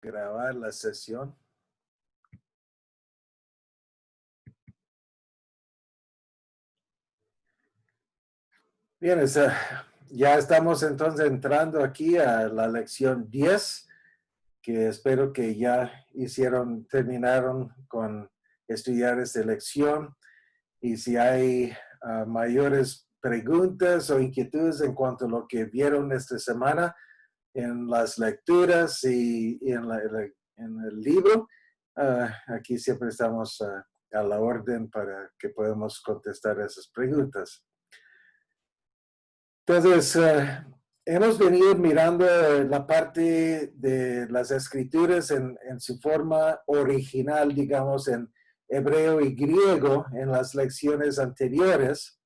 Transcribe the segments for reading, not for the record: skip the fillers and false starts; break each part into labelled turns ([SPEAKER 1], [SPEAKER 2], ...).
[SPEAKER 1] grabar la sesión. Bien, ya estamos entonces entrando aquí a la lección 10, que espero que ya terminaron con estudiar esta lección. Y si hay mayores preguntas o inquietudes en cuanto a lo que vieron esta semana en las lecturas y en el libro, aquí siempre estamos a la orden para que podamos contestar esas preguntas. Entonces, hemos venido mirando la parte de las escrituras en su forma original, digamos, en hebreo y griego en las lecciones anteriores,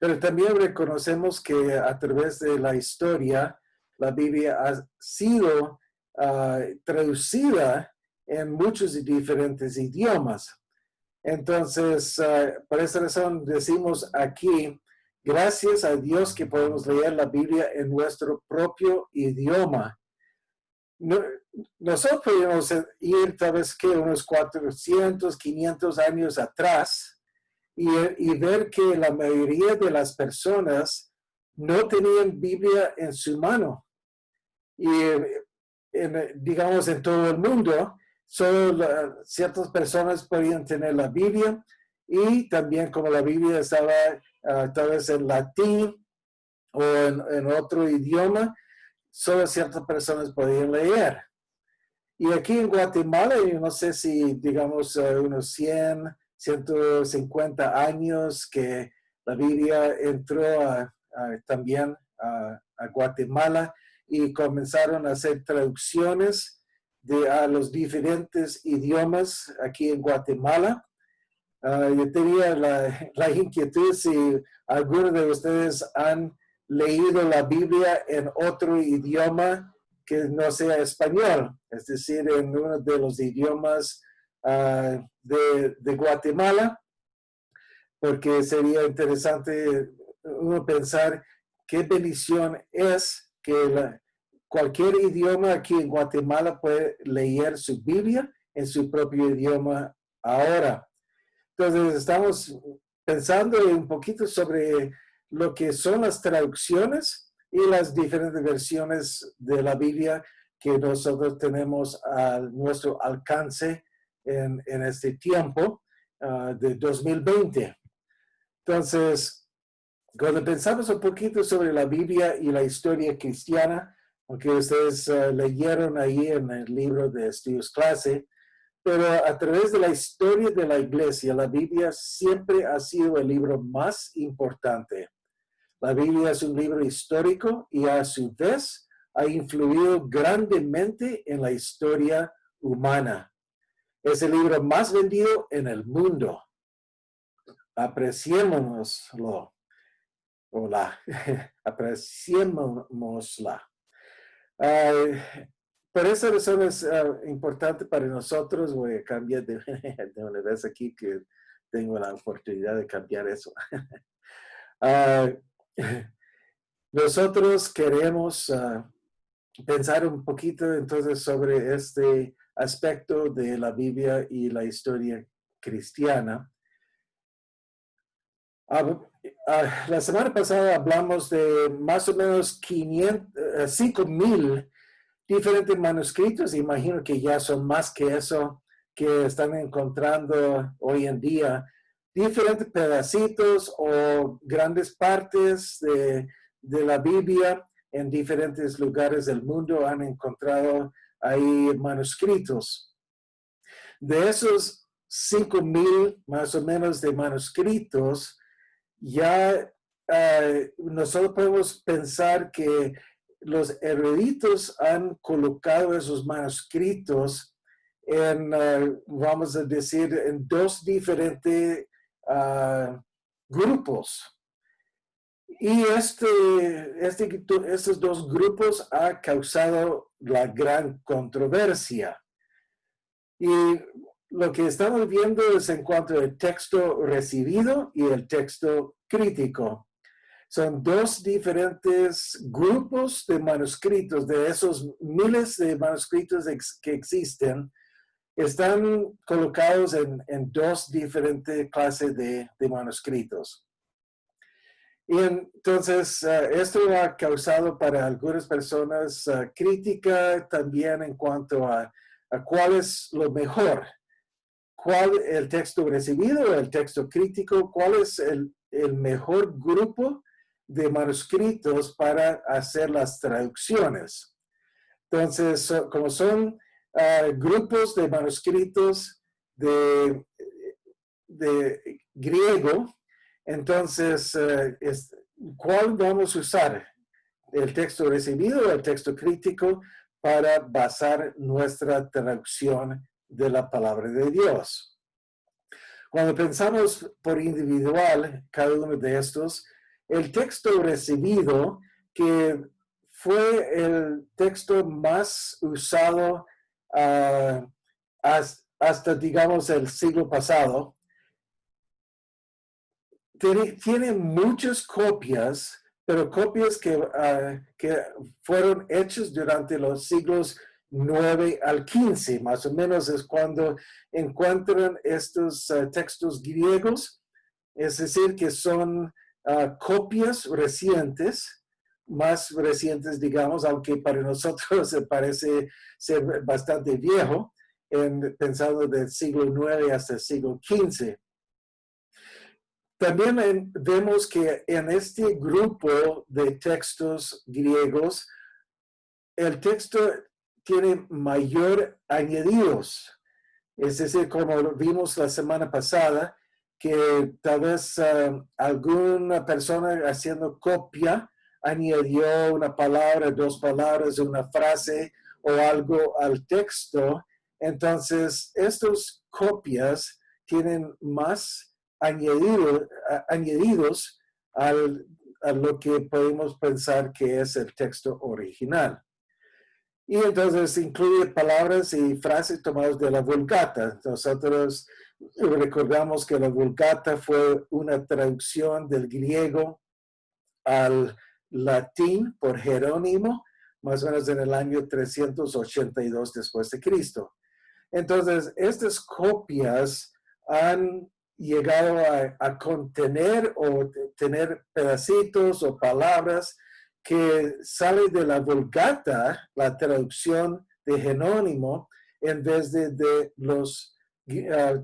[SPEAKER 1] pero también reconocemos que a través de la historia, la Biblia ha sido traducida en muchos diferentes idiomas. Entonces, por esa razón decimos aquí, gracias a Dios que podemos leer la Biblia en nuestro propio idioma. Nosotros podemos ir tal vez que unos 400, 500 años atrás y ver que la mayoría de las personas no tenían Biblia en su mano. Y digamos en todo el mundo, solo ciertas personas podían tener la Biblia y también como la Biblia estaba tal vez en latín o en otro idioma, solo ciertas personas podían leer. Y aquí en Guatemala, yo no sé si digamos unos 100, 150 años que la Biblia entró también a Guatemala y comenzaron a hacer traducciones a los diferentes idiomas aquí en Guatemala. Yo tenía la inquietud si algunos de ustedes han leído la Biblia en otro idioma que no sea español, es decir, en uno de los idiomas de Guatemala, porque sería interesante uno pensar qué bendición es que cualquier idioma aquí en Guatemala puede leer su Biblia en su propio idioma ahora. Entonces, estamos pensando un poquito sobre lo que son las traducciones y las diferentes versiones de la Biblia que nosotros tenemos a nuestro alcance en este tiempo de 2020. Entonces, cuando pensamos un poquito sobre la Biblia y la historia cristiana, aunque ustedes leyeron ahí en el libro de Estudios Clase, pero a través de la historia de la iglesia, la Biblia siempre ha sido el libro más importante. La Biblia es un libro histórico y a su vez ha influido grandemente en la historia humana. Es el libro más vendido en el mundo. Apreciémoslo. Apreciémosla. Por esa razón es importante para nosotros. Voy a cambiar de una vez aquí que tengo la oportunidad de cambiar eso. Nosotros queremos pensar un poquito entonces sobre este aspecto de la Biblia y la historia cristiana. La semana pasada hablamos de más o menos 5,000 diferentes manuscritos. Imagino que ya son más que eso que están encontrando hoy en día. Diferentes pedacitos o grandes partes de la Biblia en diferentes lugares del mundo han encontrado ahí manuscritos. De esos 5,000 más o menos de manuscritos, ya nosotros podemos pensar que los eruditos han colocado esos manuscritos en, vamos a decir, en dos diferentes grupos. Y estos dos grupos han causado la gran controversia. Y lo que estamos viendo es en cuanto al texto recibido y el texto crítico. Son dos diferentes grupos de manuscritos, de esos miles de manuscritos que existen, están colocados en dos diferentes clases de manuscritos. Y entonces, esto ha causado para algunas personas crítica también en cuanto a cuál es lo mejor, cuál el texto recibido, el texto crítico, cuál es el mejor grupo de manuscritos para hacer las traducciones. Entonces, como son grupos de manuscritos de griego, entonces, ¿cuál vamos a usar? ¿El texto recibido o el texto crítico para basar nuestra traducción de la palabra de Dios? Cuando pensamos por individual cada uno de estos, el texto recibido, que fue el texto más usado hasta, digamos, el siglo pasado, tiene muchas copias, pero copias que fueron hechas durante los siglos 9 al 15, más o menos es cuando encuentran estos textos griegos, es decir, que son copias recientes, más recientes, digamos, aunque para nosotros se parece ser bastante viejo, pensando del siglo 9 hasta el siglo 15. También vemos que en este grupo de textos griegos, el texto tiene mayor añadidos. Es decir, como vimos la semana pasada, que tal vez alguna persona haciendo copia añadió una palabra, dos palabras, una frase o algo al texto. Entonces, estas copias tienen más añadidos a lo que podemos pensar que es el texto original. Y entonces incluye palabras y frases tomadas de la Vulgata. Nosotros recordamos que la Vulgata fue una traducción del griego al latín por Jerónimo, más o menos en el año 382 después de Cristo. Entonces, estas copias han llegado a contener o tener pedacitos o palabras que salen de la Vulgata, la traducción de Jerónimo, en vez de los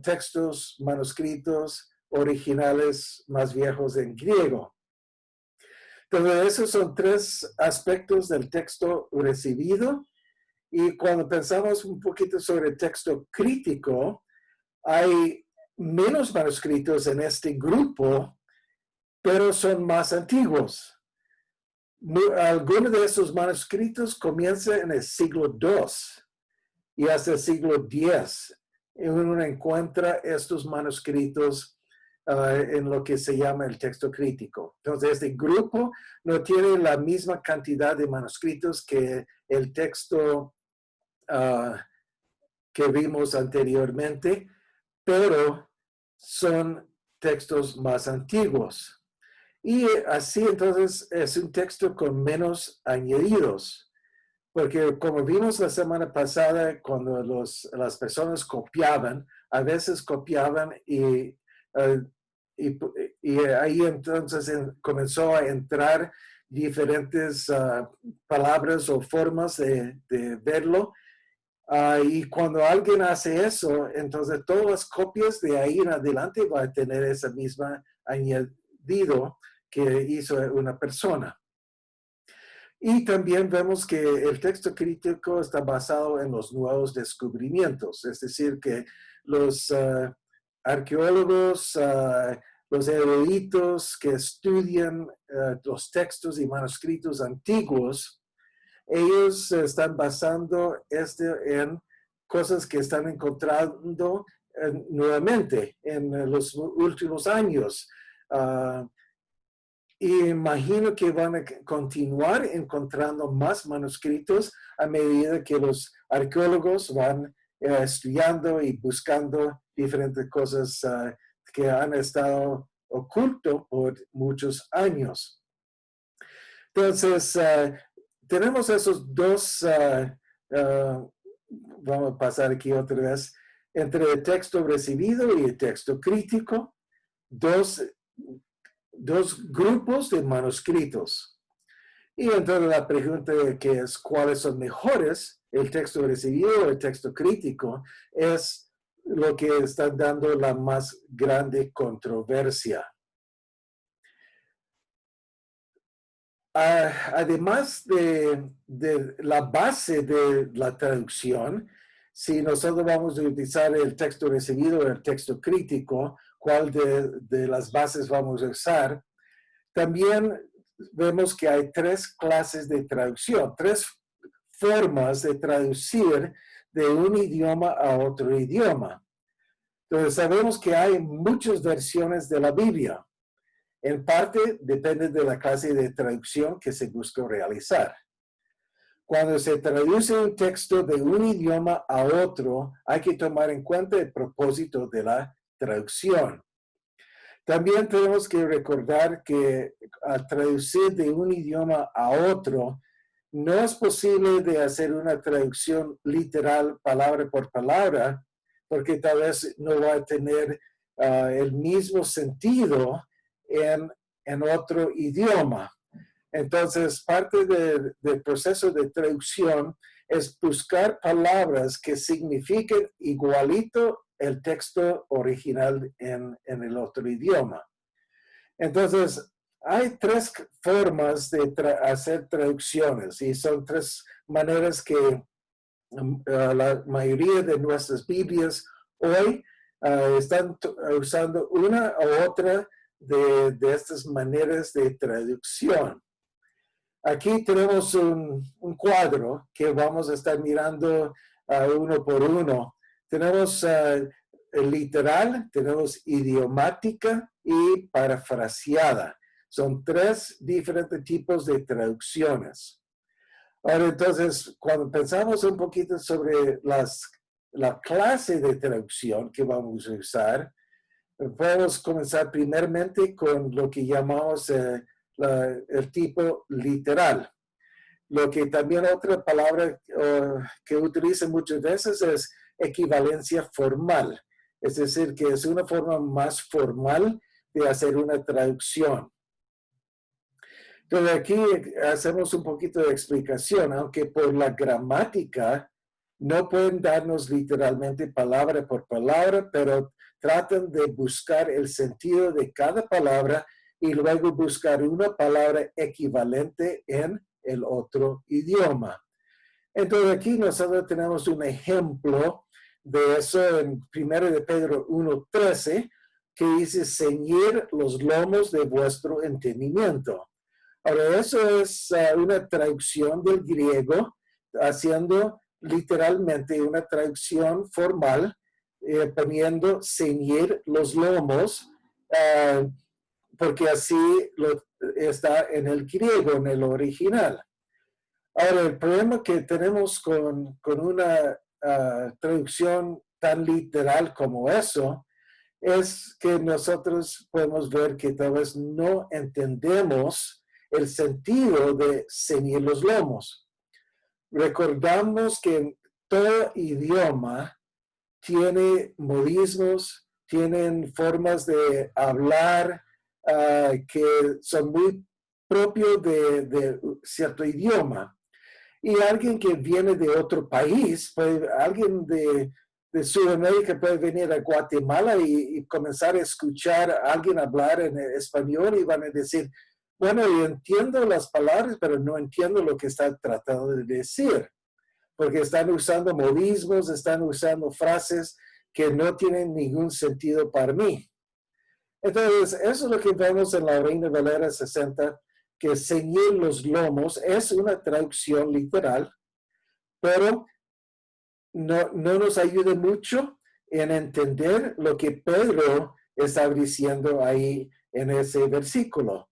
[SPEAKER 1] textos manuscritos originales más viejos en griego. Entonces, esos son tres aspectos del texto recibido. Y cuando pensamos un poquito sobre el texto crítico, hay menos manuscritos en este grupo, pero son más antiguos. Algunos de esos manuscritos comienzan en el siglo II y hasta el siglo X. Uno encuentra estos manuscritos en lo que se llama el texto crítico. Entonces, este grupo no tiene la misma cantidad de manuscritos que el texto que vimos anteriormente, pero son textos más antiguos. Y así entonces es un texto con menos añadidos, porque como vimos la semana pasada, cuando las personas copiaban, a veces copiaban y ahí entonces comenzó a entrar diferentes palabras o formas de verlo. Y cuando alguien hace eso, entonces todas las copias de ahí en adelante van a tener esa misma añadido que hizo una persona. Y también vemos que el texto crítico está basado en los nuevos descubrimientos, es decir, que los arqueólogos, los eruditos que estudian los textos y manuscritos antiguos, ellos están basando en cosas que están encontrando nuevamente en los últimos años. Imagino que van a continuar encontrando más manuscritos a medida que los arqueólogos van estudiando y buscando diferentes cosas que han estado ocultos por muchos años. Entonces, tenemos esos dos, vamos a pasar aquí otra vez, entre el texto recibido y el texto crítico, dos grupos de manuscritos. Y entonces la pregunta que es cuáles son mejores, el texto recibido o el texto crítico, es lo que está dando la más grande controversia. Además de la base de la traducción, si nosotros vamos a utilizar el texto recibido o el texto crítico, cuál de las bases vamos a usar, también vemos que hay tres clases de traducción, tres formas de traducir de un idioma a otro idioma. Entonces sabemos que hay muchas versiones de la Biblia. En parte depende de la clase de traducción que se busca realizar. Cuando se traduce un texto de un idioma a otro, hay que tomar en cuenta el propósito de la traducción. También tenemos que recordar que al traducir de un idioma a otro, no es posible de hacer una traducción literal palabra por palabra, porque tal vez no va a tener el mismo sentido en otro idioma. Entonces, parte del proceso de traducción es buscar palabras que signifiquen igualito el texto original en el otro idioma. Entonces, hay tres formas de hacer traducciones y son tres maneras que la mayoría de nuestras Biblias hoy están usando una u otra de estas maneras de traducción. Aquí tenemos un cuadro que vamos a estar mirando uno por uno. Tenemos literal, tenemos idiomática y parafraseada. Son tres diferentes tipos de traducciones. Ahora, entonces, cuando pensamos un poquito sobre la clase de traducción que vamos a usar, podemos comenzar primeramente con lo que llamamos el tipo literal. Lo que también otra palabra que utilizan muchas veces es equivalencia formal. Es decir, que es una forma más formal de hacer una traducción. Entonces aquí hacemos un poquito de explicación, aunque por la gramática no pueden darnos literalmente palabra por palabra, pero tratan de buscar el sentido de cada palabra y luego buscar una palabra equivalente en el otro idioma. Entonces aquí nosotros tenemos un ejemplo de eso en 1 de Pedro 1:13, que dice, ceñir los lomos de vuestro entendimiento. Ahora, eso es una traducción del griego, haciendo literalmente una traducción formal, poniendo ceñir los lomos, porque así está en el griego, en el original. Ahora, el problema que tenemos con una traducción tan literal como eso, es que nosotros podemos ver que tal vez no entendemos el sentido de ceñir los lomos. Recordamos que todo idioma tiene modismos, tienen formas de hablar que son muy propios de cierto idioma. Y alguien que viene de otro país, alguien de Sudamérica puede venir a Guatemala y comenzar a escuchar a alguien hablar en español y van a decir, bueno, yo entiendo las palabras, pero no entiendo lo que está tratando de decir, porque están usando modismos, están usando frases que no tienen ningún sentido para mí. Entonces, eso es lo que vemos en la Reina Valera 60, que ceñir los lomos es una traducción literal, pero no nos ayuda mucho en entender lo que Pedro está diciendo ahí en ese versículo.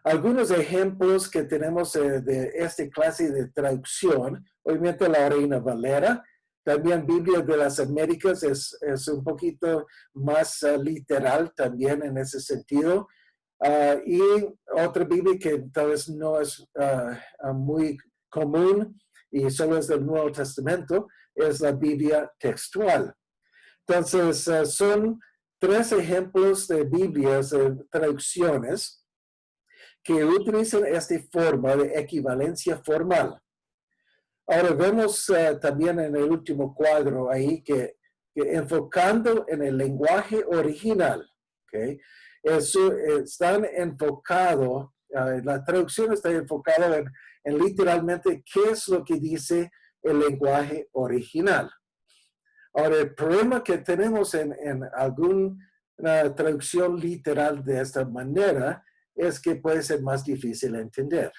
[SPEAKER 1] Algunos ejemplos que tenemos de esta clase de traducción, obviamente la Reina Valera, también Biblia de las Américas es un poquito más literal también en ese sentido. Y otra Biblia que tal vez no es muy común y solo es del Nuevo Testamento, es la Biblia textual. Entonces, son tres ejemplos de Biblias, traducciones, que utilizan esta forma de equivalencia formal. Ahora vemos también en el último cuadro ahí que enfocando en el lenguaje original, ¿okay? Eso están enfocado, la traducción está enfocada en literalmente qué es lo que dice el lenguaje original. Ahora, el problema que tenemos en alguna traducción literal de esta manera es que puede ser más difícil de entender,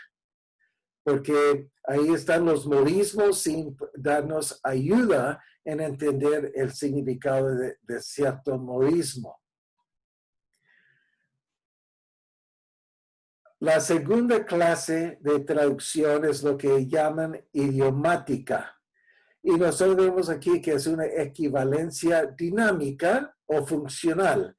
[SPEAKER 1] porque ahí están los modismos sin darnos ayuda en entender el significado de cierto modismo. La segunda clase de traducción es lo que llaman idiomática. Y nosotros vemos aquí que es una equivalencia dinámica o funcional.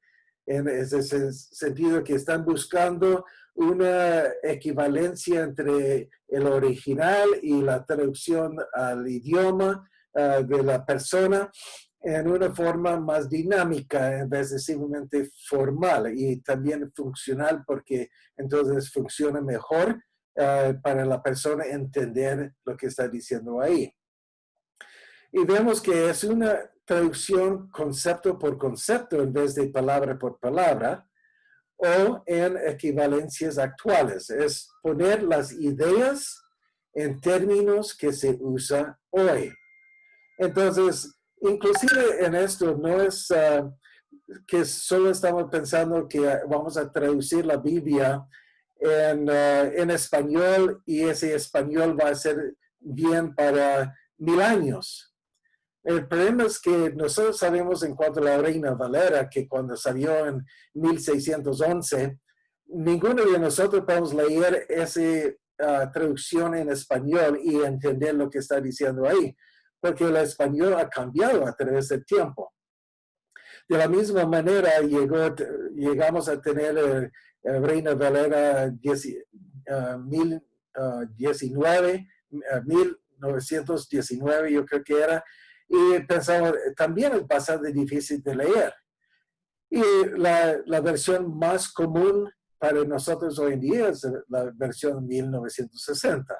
[SPEAKER 1] En ese sentido que están buscando una equivalencia entre el original y la traducción al idioma de la persona en una forma más dinámica en vez de simplemente formal y también funcional porque entonces funciona mejor para la persona entender lo que está diciendo ahí. Y vemos que es una traducción concepto por concepto en vez de palabra por palabra o en equivalencias actuales. Es poner las ideas en términos que se usa hoy. Entonces, inclusive en esto no es que solo estamos pensando que vamos a traducir la Biblia en español y ese español va a ser bien para 1000 años. El problema es que nosotros sabemos en cuanto a la Reina Valera, que cuando salió en 1611, ninguno de nosotros podemos leer esa traducción en español y entender lo que está diciendo ahí, porque el español ha cambiado a través del tiempo. De la misma manera, llegamos a tener Reina Valera 1919, yo creo que era, y pensaba, también es bastante difícil de leer. Y la versión más común para nosotros hoy en día es la versión 1960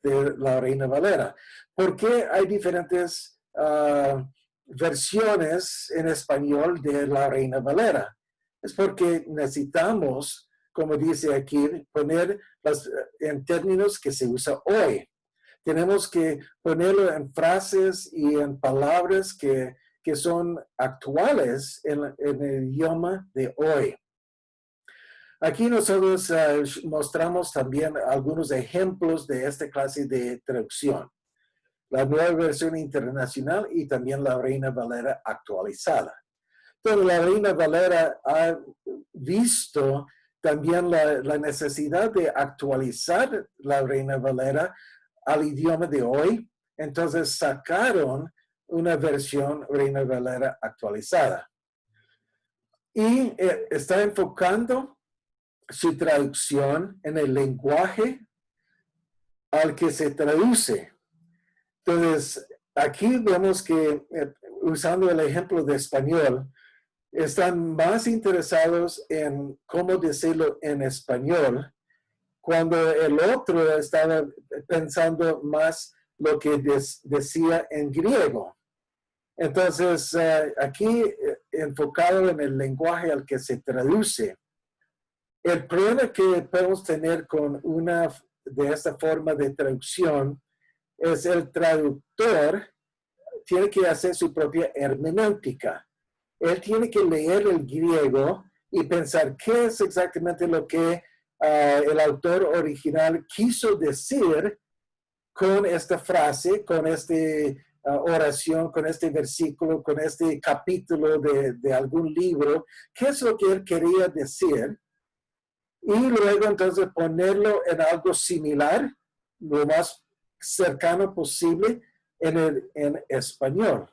[SPEAKER 1] de la Reina Valera. ¿Por qué hay diferentes versiones en español de la Reina Valera? Es porque necesitamos, como dice aquí, poner en términos que se usa hoy. Tenemos que ponerlo en frases y en palabras que son actuales en el idioma de hoy. Aquí nosotros mostramos también algunos ejemplos de esta clase de traducción. La nueva versión internacional y también la Reina Valera actualizada. Entonces, la Reina Valera ha visto también la necesidad de actualizar la Reina Valera al idioma de hoy, entonces sacaron una versión Reina Valera actualizada. Y está enfocando su traducción en el lenguaje al que se traduce. Entonces, aquí vemos que, usando el ejemplo de español, están más interesados en cómo decirlo en español, cuando el otro estaba pensando más lo que decía en griego. Entonces, aquí enfocado en el lenguaje al que se traduce. El problema que podemos tener con una de esta forma de traducción es el traductor tiene que hacer su propia hermenéutica. Él tiene que leer el griego y pensar qué es exactamente lo que el autor original quiso decir con esta frase, con esta oración, con este versículo, con este capítulo de algún libro, qué es lo que él quería decir. Y luego entonces ponerlo en algo similar, lo más cercano posible en español.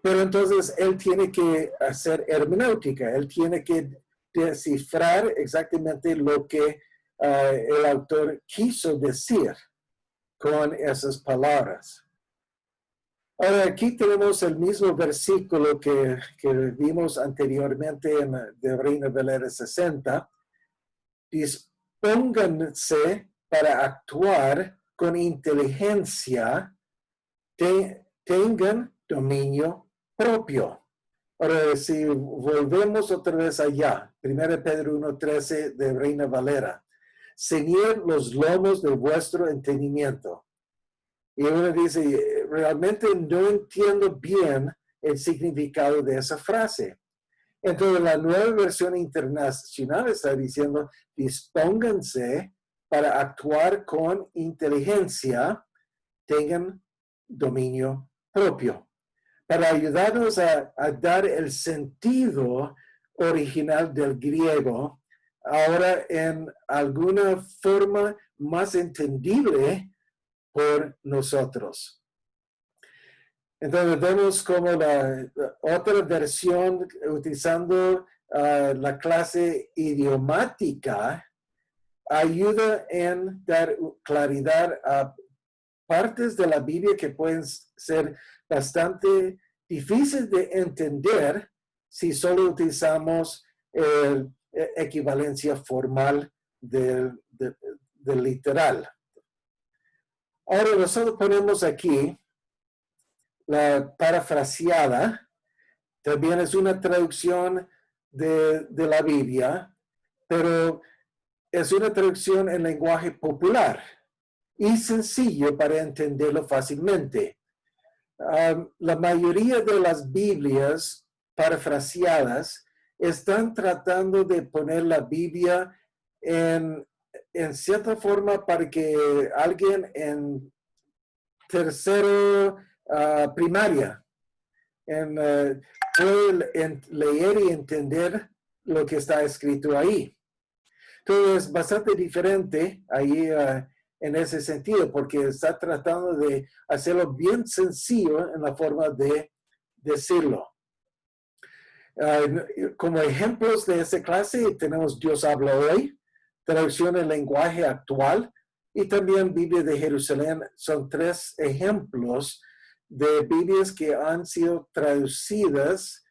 [SPEAKER 1] Pero entonces él tiene que hacer hermenéutica, él tiene que descifrar exactamente lo que el autor quiso decir con esas palabras. Ahora, aquí tenemos el mismo versículo que vimos anteriormente de Reina Valera 60. Dispónganse para actuar con inteligencia, tengan dominio propio. Ahora, si volvemos otra vez allá, 1 Pedro 1:13 de Reina Valera, ceñid los lomos de vuestro entendimiento. Y uno dice, realmente no entiendo bien el significado de esa frase. Entonces, la nueva versión internacional está diciendo, dispónganse para actuar con inteligencia, tengan dominio propio, para ayudarnos a dar el sentido original del griego, ahora en alguna forma más entendible por nosotros. Entonces vemos como la otra versión utilizando la clase idiomática ayuda en dar claridad a partes de la Biblia que pueden ser bastante difíciles de entender si solo utilizamos equivalencia formal del literal. Ahora nosotros ponemos aquí la parafraseada, también es una traducción de la Biblia, pero es una traducción en lenguaje popular y sencillo para entenderlo fácilmente. La mayoría de las Biblias parafraseadas están tratando de poner la Biblia en cierta forma para que alguien en tercero primaria puede leer y entender lo que está escrito ahí. Entonces es bastante diferente ahí en ese sentido, porque está tratando de hacerlo bien sencillo en la forma de decirlo. Como ejemplos de esta clase tenemos Dios habla hoy, traducción en lenguaje actual, y también Biblia de Jerusalén. Son 3 ejemplos de Biblias que han sido traducidas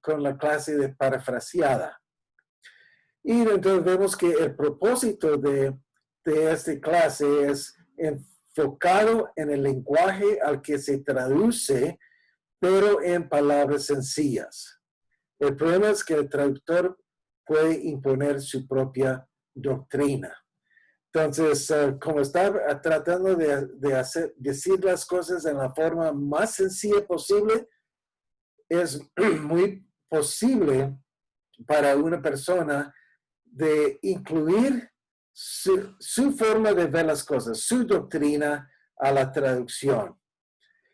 [SPEAKER 1] con la clase de parafraseada. Y entonces vemos que el propósito de esta clase es enfocado en el lenguaje al que se traduce, pero en palabras sencillas. El problema es que el traductor puede imponer su propia doctrina. Entonces, como está tratando de decir las cosas en la forma más sencilla posible, es muy posible para una persona de incluir su forma de ver las cosas, su doctrina a la traducción.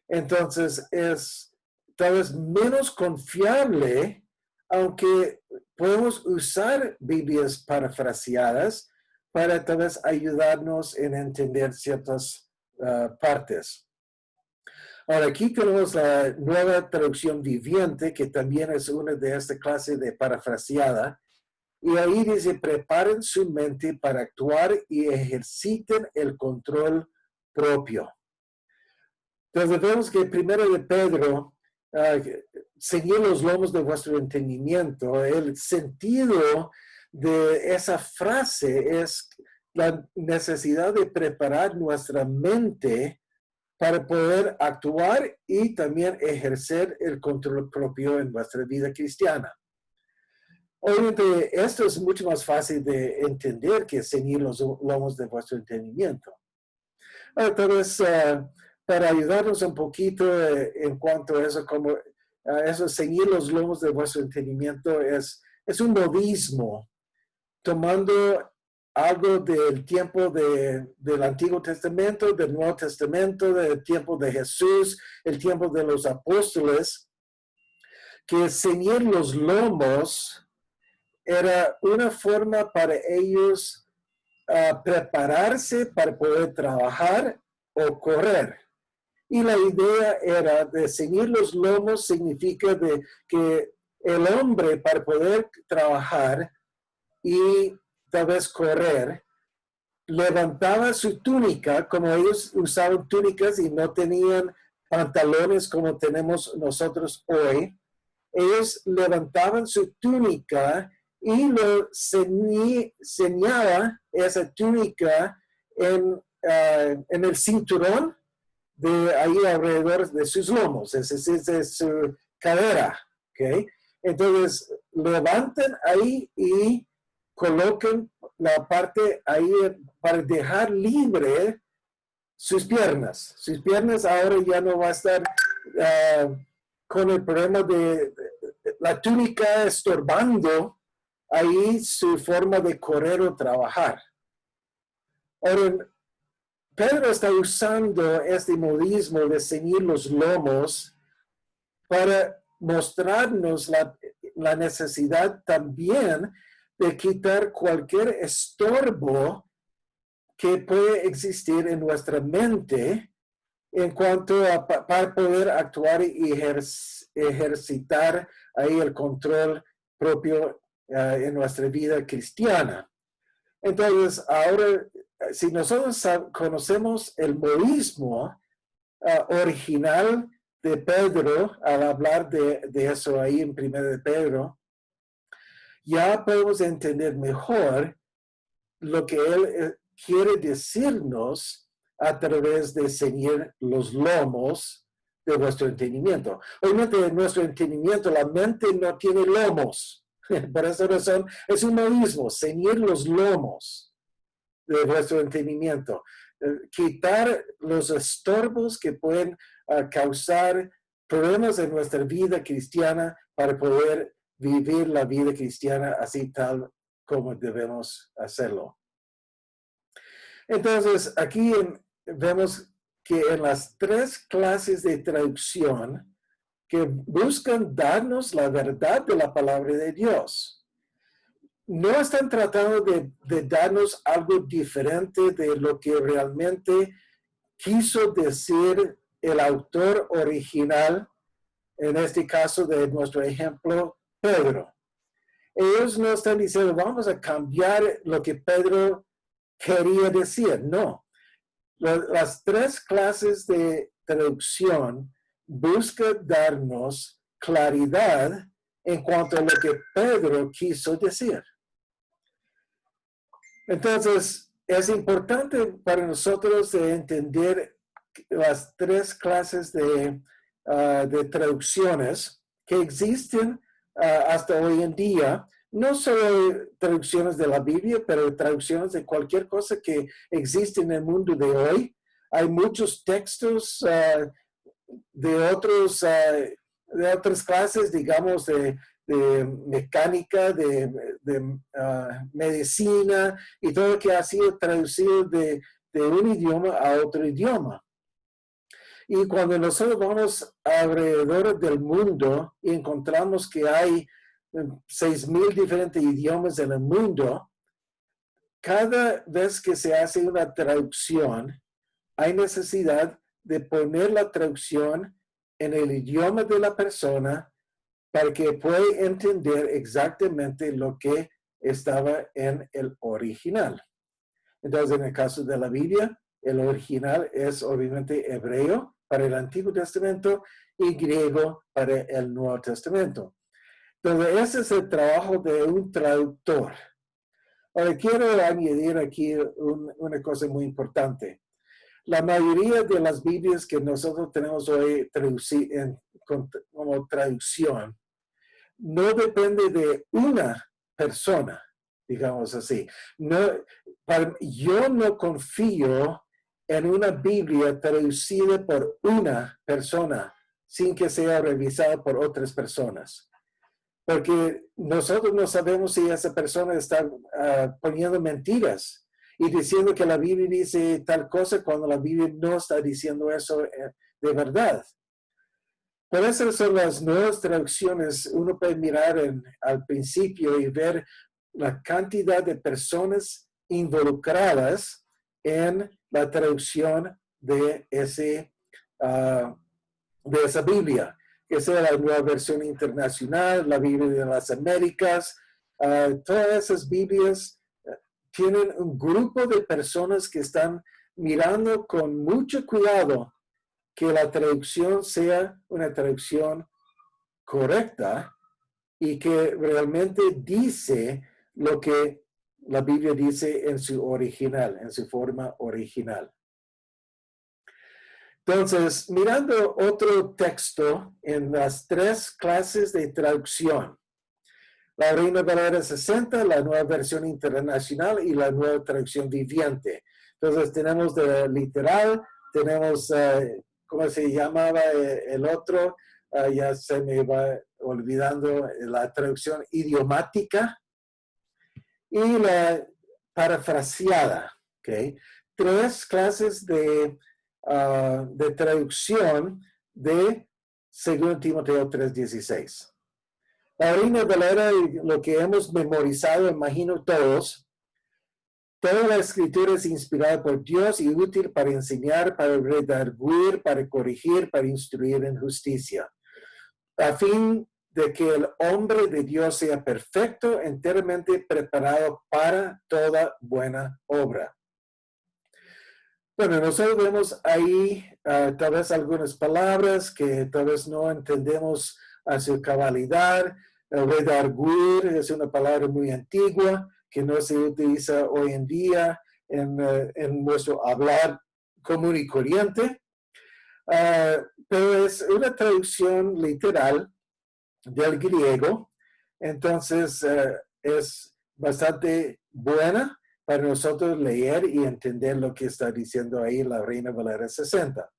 [SPEAKER 1] Entonces, es tal vez menos confiable, aunque podemos usar Biblias parafraseadas para tal vez ayudarnos en entender ciertas partes. Ahora, aquí tenemos la nueva traducción viviente, que también es una de esta clase de parafraseada. Y ahí dice, preparen su mente para actuar y ejerciten el control propio. Entonces vemos que primero de Pedro, ceñid los lomos de vuestro entendimiento. El sentido de esa frase es la necesidad de preparar nuestra mente para poder actuar y también ejercer el control propio en nuestra vida cristiana. Obviamente, esto es mucho más fácil de entender que ceñir los lomos de vuestro entendimiento. Tal vez para ayudarnos un poquito en cuanto a eso, como eso, ceñir los lomos de vuestro entendimiento es un modismo, tomando algo del tiempo del Antiguo Testamento, del Nuevo Testamento, del tiempo de Jesús, el tiempo de los apóstoles, que ceñir los lomos era una forma para ellos prepararse para poder trabajar o correr. Y la idea era de ceñir los lomos, significa que el hombre para poder trabajar y tal vez correr, levantaba su túnica, como ellos usaban túnicas y no tenían pantalones como tenemos nosotros hoy. Ellos levantaban su túnica y lo ceñaba esa túnica en el cinturón de ahí alrededor de sus lomos, es decir, de su cadera. ¿Okay? Entonces, levantan ahí y colocan la parte ahí para dejar libre sus piernas. Sus piernas ahora ya no va a estar con el problema de la túnica estorbando ahí su forma de correr o trabajar. Ahora, Pedro está usando este modismo de ceñir los lomos para mostrarnos la necesidad también de quitar cualquier estorbo que puede existir en nuestra mente en cuanto a para poder actuar y ejercitar ahí el control propio en nuestra vida cristiana. Entonces, ahora, si nosotros conocemos el modismo original de Pedro, al hablar de eso ahí en 1 de Pedro, ya podemos entender mejor lo que él quiere decirnos a través de ceñir los lomos de vuestro entendimiento. Obviamente, en nuestro entendimiento, la mente no tiene lomos. Por esa razón, es un modismo, ceñir los lomos de vuestro entendimiento. Quitar los estorbos que pueden causar problemas en nuestra vida cristiana para poder vivir la vida cristiana así tal como debemos hacerlo. Entonces, aquí vemos que en las 3 clases de traducción que buscan darnos la verdad de la palabra de Dios, no están tratando de darnos algo diferente de lo que realmente quiso decir el autor original, en este caso de nuestro ejemplo, Pedro. Ellos no están diciendo, vamos a cambiar lo que Pedro quería decir. No. Las 3 clases de traducción buscan darnos claridad en cuanto a lo que Pedro quiso decir. Entonces, es importante para nosotros entender las 3 clases de traducciones que existen hasta hoy en día, no solo traducciones de la Biblia, pero traducciones de cualquier cosa que existe en el mundo de hoy. Hay muchos textos de otras clases, digamos, de mecánica, de medicina y todo lo que ha sido traducido de un idioma a otro idioma. Y cuando nosotros vamos alrededor del mundo y encontramos que hay 6,000 diferentes idiomas en el mundo, cada vez que se hace una traducción, hay necesidad de poner la traducción en el idioma de la persona para que pueda entender exactamente lo que estaba en el original. Entonces, en el caso de la Biblia, el original es obviamente hebreo para el Antiguo Testamento y griego para el Nuevo Testamento. Entonces, ese es el trabajo de un traductor. Ahora, quiero añadir aquí una cosa muy importante. La mayoría de las Biblias que nosotros tenemos hoy como traducción no depende de una persona, digamos así. Yo no confío en una Biblia traducida por una persona sin que sea revisada por otras personas. Porque nosotros no sabemos si esa persona está poniendo mentiras y diciendo que la Biblia dice tal cosa cuando la Biblia no está diciendo eso de verdad. Por eso son las nuevas traducciones. Uno puede mirar al principio y ver la cantidad de personas involucradas en la traducción de esa Biblia. que sea la Nueva Versión Internacional, la Biblia de las Américas, todas esas Biblias tienen un grupo de personas que están mirando con mucho cuidado que la traducción sea una traducción correcta y que realmente dice lo que la Biblia dice en su original, en su forma original. Entonces, mirando otro texto en las 3 clases de traducción, la Reina Valera 60, la Nueva Versión Internacional y la Nueva Traducción Viviente. Entonces, tenemos de literal, tenemos, ¿cómo se llamaba el otro? Ya se me va olvidando la traducción idiomática y la parafraseada. ¿Okay? 3 clases de traducción de 2 Timoteo 3:16. La Reina Valera, lo que hemos memorizado, imagino todos, toda la escritura es inspirada por Dios y útil para enseñar, para redarguir, para corregir, para instruir en justicia, a fin de que el hombre de Dios sea perfecto, enteramente preparado para toda buena obra. Bueno, nosotros vemos ahí tal vez algunas palabras que tal vez no entendemos a su cabalidad. Redarguir es una palabra muy antigua que no se utiliza hoy en día en nuestro hablar común y corriente. Pero es una traducción literal del griego, entonces es bastante buena para nosotros leer y entender lo que está diciendo ahí la Reina Valera 60.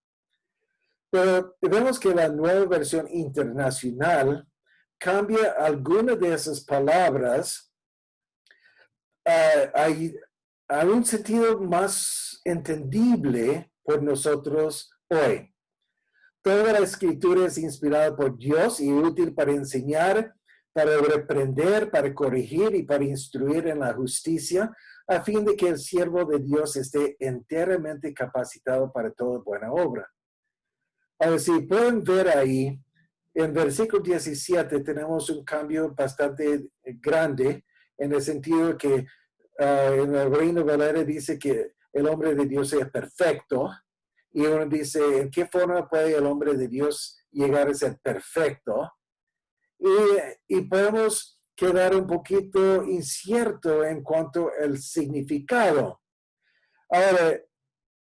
[SPEAKER 1] Pero vemos que la Nueva Versión Internacional cambia algunas de esas palabras a un sentido más entendible por nosotros hoy. Toda la escritura es inspirada por Dios y útil para enseñar, para reprender, para corregir y para instruir en la justicia, a fin de que el siervo de Dios esté enteramente capacitado para toda buena obra. Ahora, si pueden ver ahí, en versículo 17 tenemos un cambio bastante grande, en el sentido que en la Reina Valera dice que el hombre de Dios sea perfecto, y uno dice, ¿en qué forma puede el hombre de Dios llegar a ser perfecto? Y podemos quedar un poquito incierto en cuanto al significado. Ahora,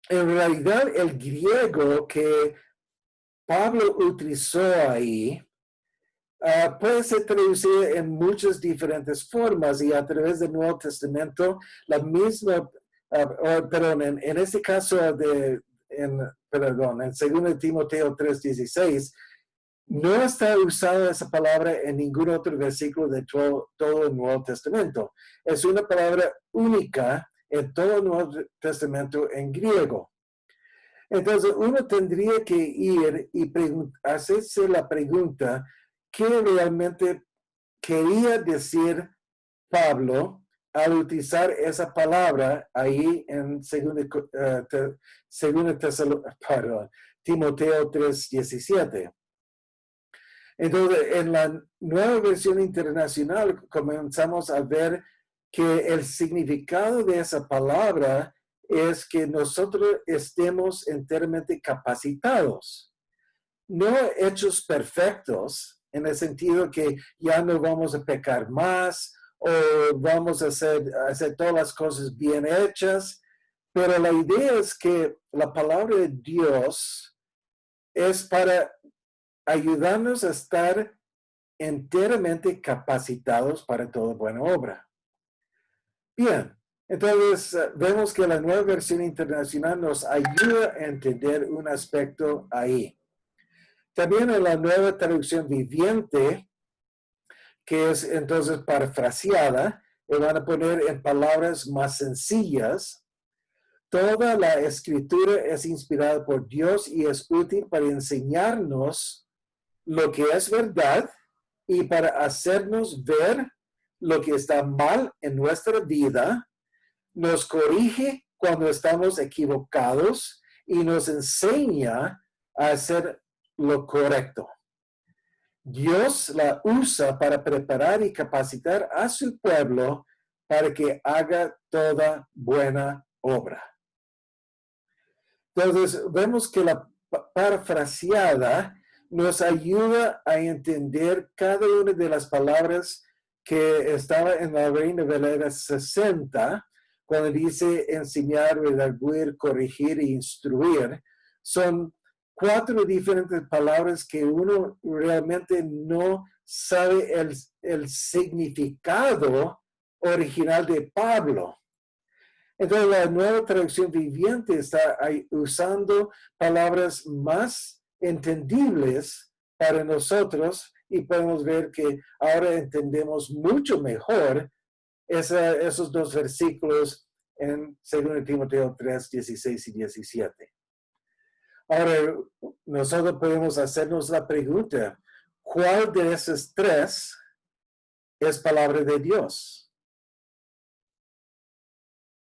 [SPEAKER 1] en realidad, el griego que Pablo utilizó ahí puede ser traducido en muchas diferentes formas y a través del Nuevo Testamento, la misma, perdón, en este caso en 2 Timoteo 3:16, no está usada esa palabra en ningún otro versículo de todo el Nuevo Testamento. Es una palabra única en todo el Nuevo Testamento en griego. Entonces, uno tendría que ir y hacerse la pregunta, ¿qué realmente quería decir Pablo al utilizar esa palabra ahí en Timoteo 3:17? Entonces, en la Nueva Versión Internacional comenzamos a ver que el significado de esa palabra es que nosotros estemos enteramente capacitados, no hechos perfectos, en el sentido que ya no vamos a pecar más o vamos a hacer todas las cosas bien hechas, pero la idea es que la palabra de Dios es para ayudarnos a estar enteramente capacitados para toda buena obra. Bien, entonces vemos que la Nueva Versión Internacional nos ayuda a entender un aspecto ahí. También en la Nueva Traducción Viviente, que es entonces parafraseada, le van a poner en palabras más sencillas. Toda la escritura es inspirada por Dios y es útil para enseñarnos lo que es verdad y para hacernos ver lo que está mal en nuestra vida, nos corrige cuando estamos equivocados y nos enseña a hacer lo correcto. Dios la usa para preparar y capacitar a su pueblo para que haga toda buena obra. Entonces, vemos que la parafraseada nos ayuda a entender cada una de las palabras que estaba en la Reina Valera 60, cuando dice enseñar, redarguir, corregir e instruir. Son 4 diferentes palabras que uno realmente no sabe el significado original de Pablo. Entonces, la nueva traducción viviente está usando palabras más entendibles para nosotros y podemos ver que ahora entendemos mucho mejor esos 2 versículos en 2 Timoteo 3, 16 y 17. Ahora, nosotros podemos hacernos la pregunta, ¿cuál de esos 3 es palabra de Dios?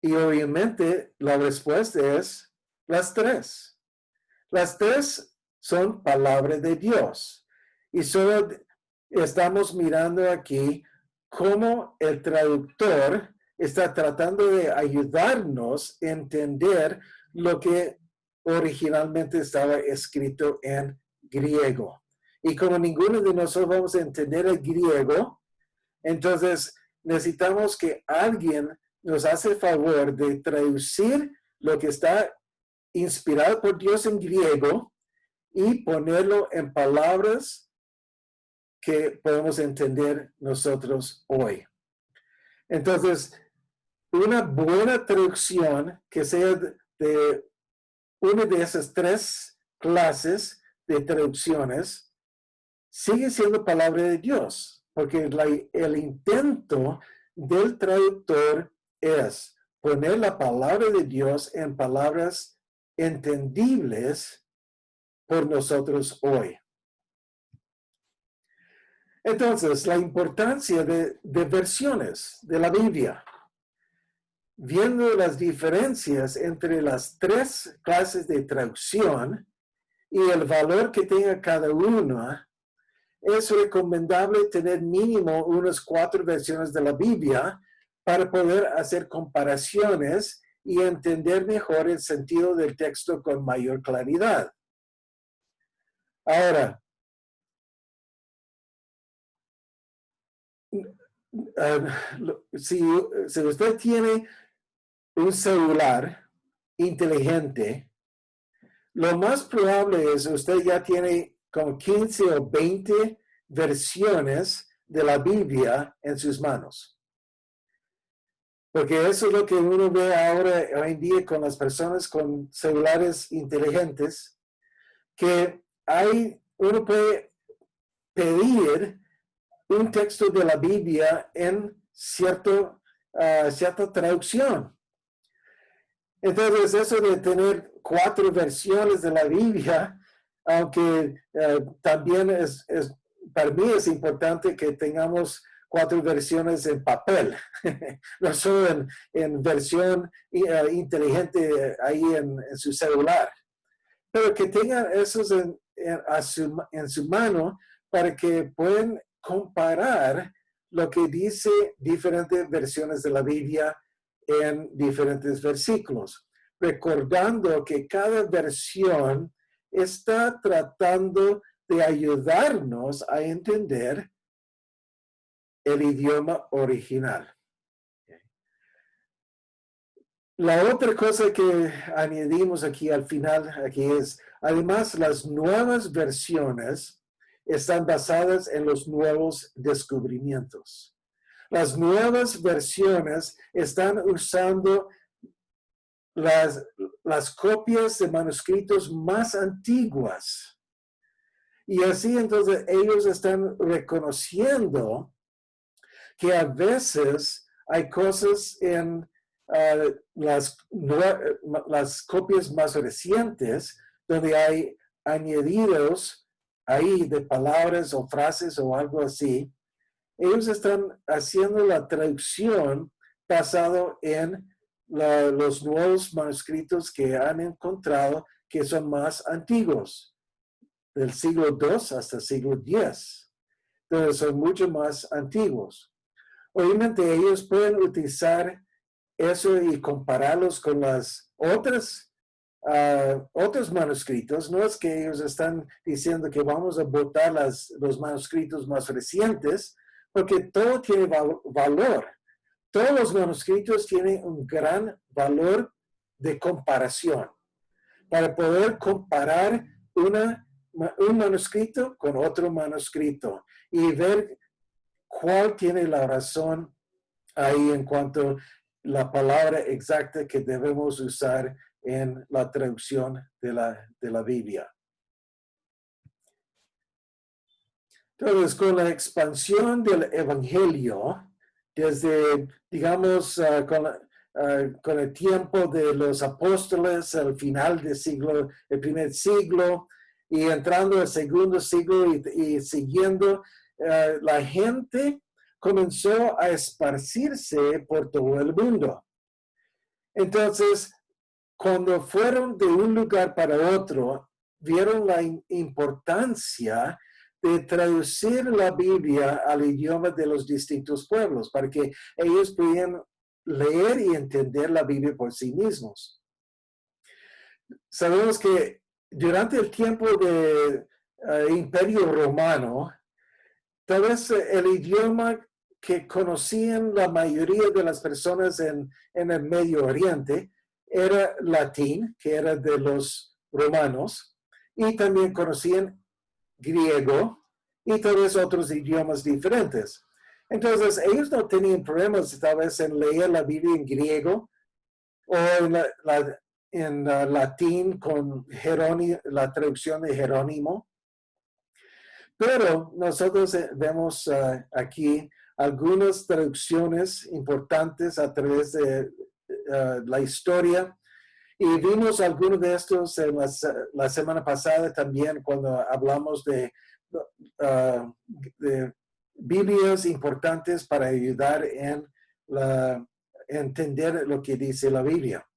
[SPEAKER 1] Y obviamente la respuesta es las 3. Las 3 son palabra de Dios. Y solo estamos mirando aquí cómo el traductor está tratando de ayudarnos a entender lo que originalmente estaba escrito en griego. Y como ninguno de nosotros vamos a entender el griego, entonces necesitamos que alguien nos hace el favor de traducir lo que está inspirado por Dios en griego y ponerlo en palabras que podemos entender nosotros hoy. Entonces, una buena traducción que sea de una de esas 3 clases de traducciones sigue siendo palabra de Dios, porque el intento del traductor es poner la palabra de Dios en palabras entendibles por nosotros hoy. Entonces, la importancia de versiones de la Biblia. Viendo las diferencias entre las 3 clases de traducción y el valor que tenga cada una, es recomendable tener mínimo unas 4 versiones de la Biblia para poder hacer comparaciones y entender mejor el sentido del texto con mayor claridad. Ahora, si usted tiene un celular inteligente, lo más probable es que usted ya tiene como 15 o 20 versiones de la Biblia en sus manos. Porque eso es lo que uno ve ahora, hoy en día, con las personas con celulares inteligentes, que uno puede pedir un texto de la Biblia en cierta traducción. Entonces, eso de tener 4 versiones de la Biblia, aunque también para mí es importante que tengamos 4 versiones en papel, no solo en versión inteligente ahí en su celular, pero que tengan esos en su mano para que puedan comparar lo que dice diferentes versiones de la Biblia en diferentes versículos, recordando que cada versión está tratando de ayudarnos a entender el idioma original. La otra cosa que añadimos aquí al final, aquí es, además, las nuevas versiones están basadas en los nuevos descubrimientos. Las nuevas versiones están usando las copias de manuscritos más antiguas. Y así entonces ellos están reconociendo que a veces hay cosas en las copias más recientes donde hay añadidos ahí de palabras o frases o algo así. Ellos están haciendo la traducción basado en los nuevos manuscritos que han encontrado que son más antiguos, del siglo II hasta el siglo X. entonces son mucho más antiguos. Obviamente ellos pueden utilizar eso y compararlos con las otros manuscritos. No es que ellos están diciendo que vamos a botar los manuscritos más recientes, porque todo tiene valor. Todos los manuscritos tienen un gran valor de comparación para poder comparar un manuscrito con otro manuscrito y ver cuál tiene la razón ahí en cuanto a la palabra exacta que debemos usar en la traducción de la Biblia. Entonces, con la expansión del Evangelio, desde, digamos, con el tiempo de los apóstoles, al final el primer siglo, y entrando al segundo siglo y siguiendo, la gente comenzó a esparcirse por todo el mundo. Entonces, cuando fueron de un lugar para otro, vieron la importancia de traducir la Biblia al idioma de los distintos pueblos, para que ellos pudieran leer y entender la Biblia por sí mismos. Sabemos que durante el tiempo del Imperio Romano, tal vez el idioma que conocían la mayoría de las personas en el Medio Oriente era latín, que era de los romanos, y también conocían griego y tal vez otros idiomas diferentes. Entonces, ellos no tenían problemas tal vez en leer la Biblia en griego o en latín con la traducción de Jerónimo. Pero nosotros vemos aquí algunas traducciones importantes a través de la historia. Y vimos algunos de estos en la semana pasada también cuando hablamos de Biblias importantes para ayudar en entender lo que dice la Biblia.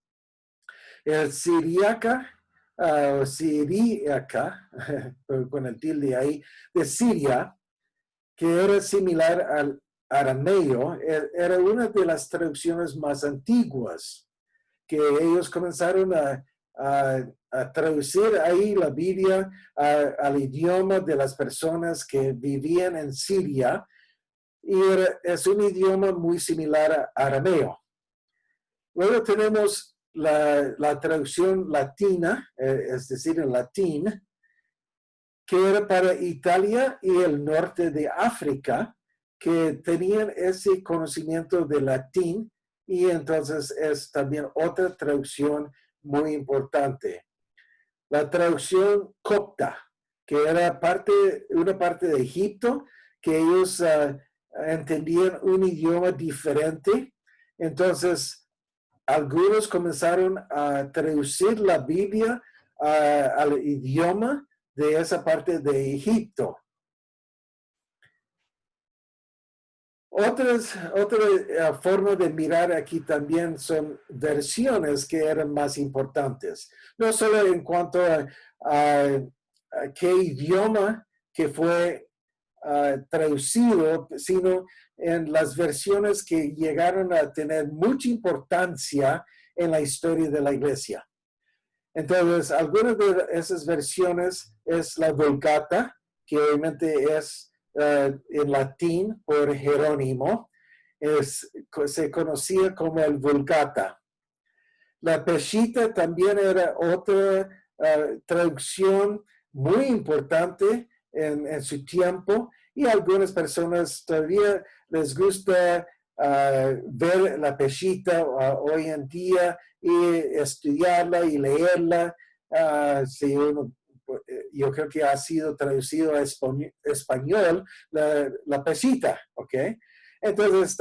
[SPEAKER 1] El siríaca, con el tilde ahí, de Siria, que era similar al arameo, era una de las traducciones más antiguas, que ellos comenzaron a traducir ahí la Biblia al idioma de las personas que vivían en Siria, y es un idioma muy similar a arameo. Luego tenemos la traducción latina, es decir, en latín, que era para Italia y el norte de África, que tenían ese conocimiento de latín, y entonces es también otra traducción muy importante. La traducción copta, que era una parte de Egipto, que ellos entendían un idioma diferente. Entonces, algunos comenzaron a traducir la Biblia al idioma de esa parte de Egipto. Otra forma de mirar aquí también son versiones que eran más importantes. No solo en cuanto a qué idioma que fue traducido, sino en las versiones que llegaron a tener mucha importancia en la historia de la iglesia. Entonces, algunas de esas versiones es la Vulgata, que obviamente es en latín por Jerónimo, se conocía como el Vulgata. La Peshitta también era otra traducción muy importante en su tiempo, y a algunas personas todavía les gusta ver la Peshitta hoy en día y estudiarla y leerla. Yo creo que ha sido traducido a español la Peshitta, ¿ok? Entonces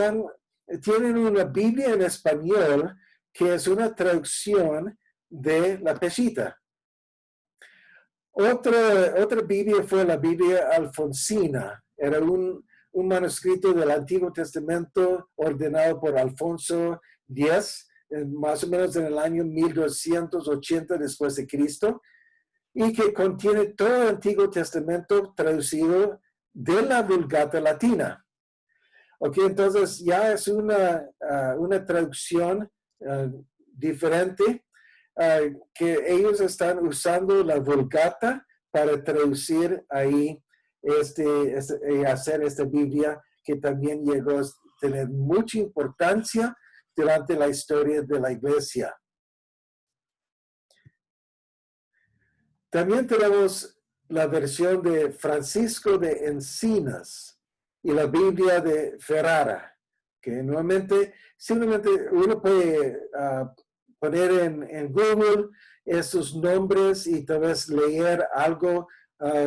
[SPEAKER 1] tienen una Biblia en español que es una traducción de la Peshitta. Otra Biblia fue la Biblia alfonsina. Era un manuscrito del Antiguo Testamento ordenado por Alfonso X, más o menos en el año 1280 después de Cristo, y que contiene todo el Antiguo Testamento traducido de la Vulgata latina. Ok, entonces ya es una traducción diferente que ellos están usando la Vulgata para traducir ahí hacer esta Biblia que también llegó a tener mucha importancia durante la historia de la iglesia. También tenemos la versión de Francisco de Encinas y la Biblia de Ferrara, que nuevamente simplemente uno puede poner en Google esos nombres y tal vez leer algo,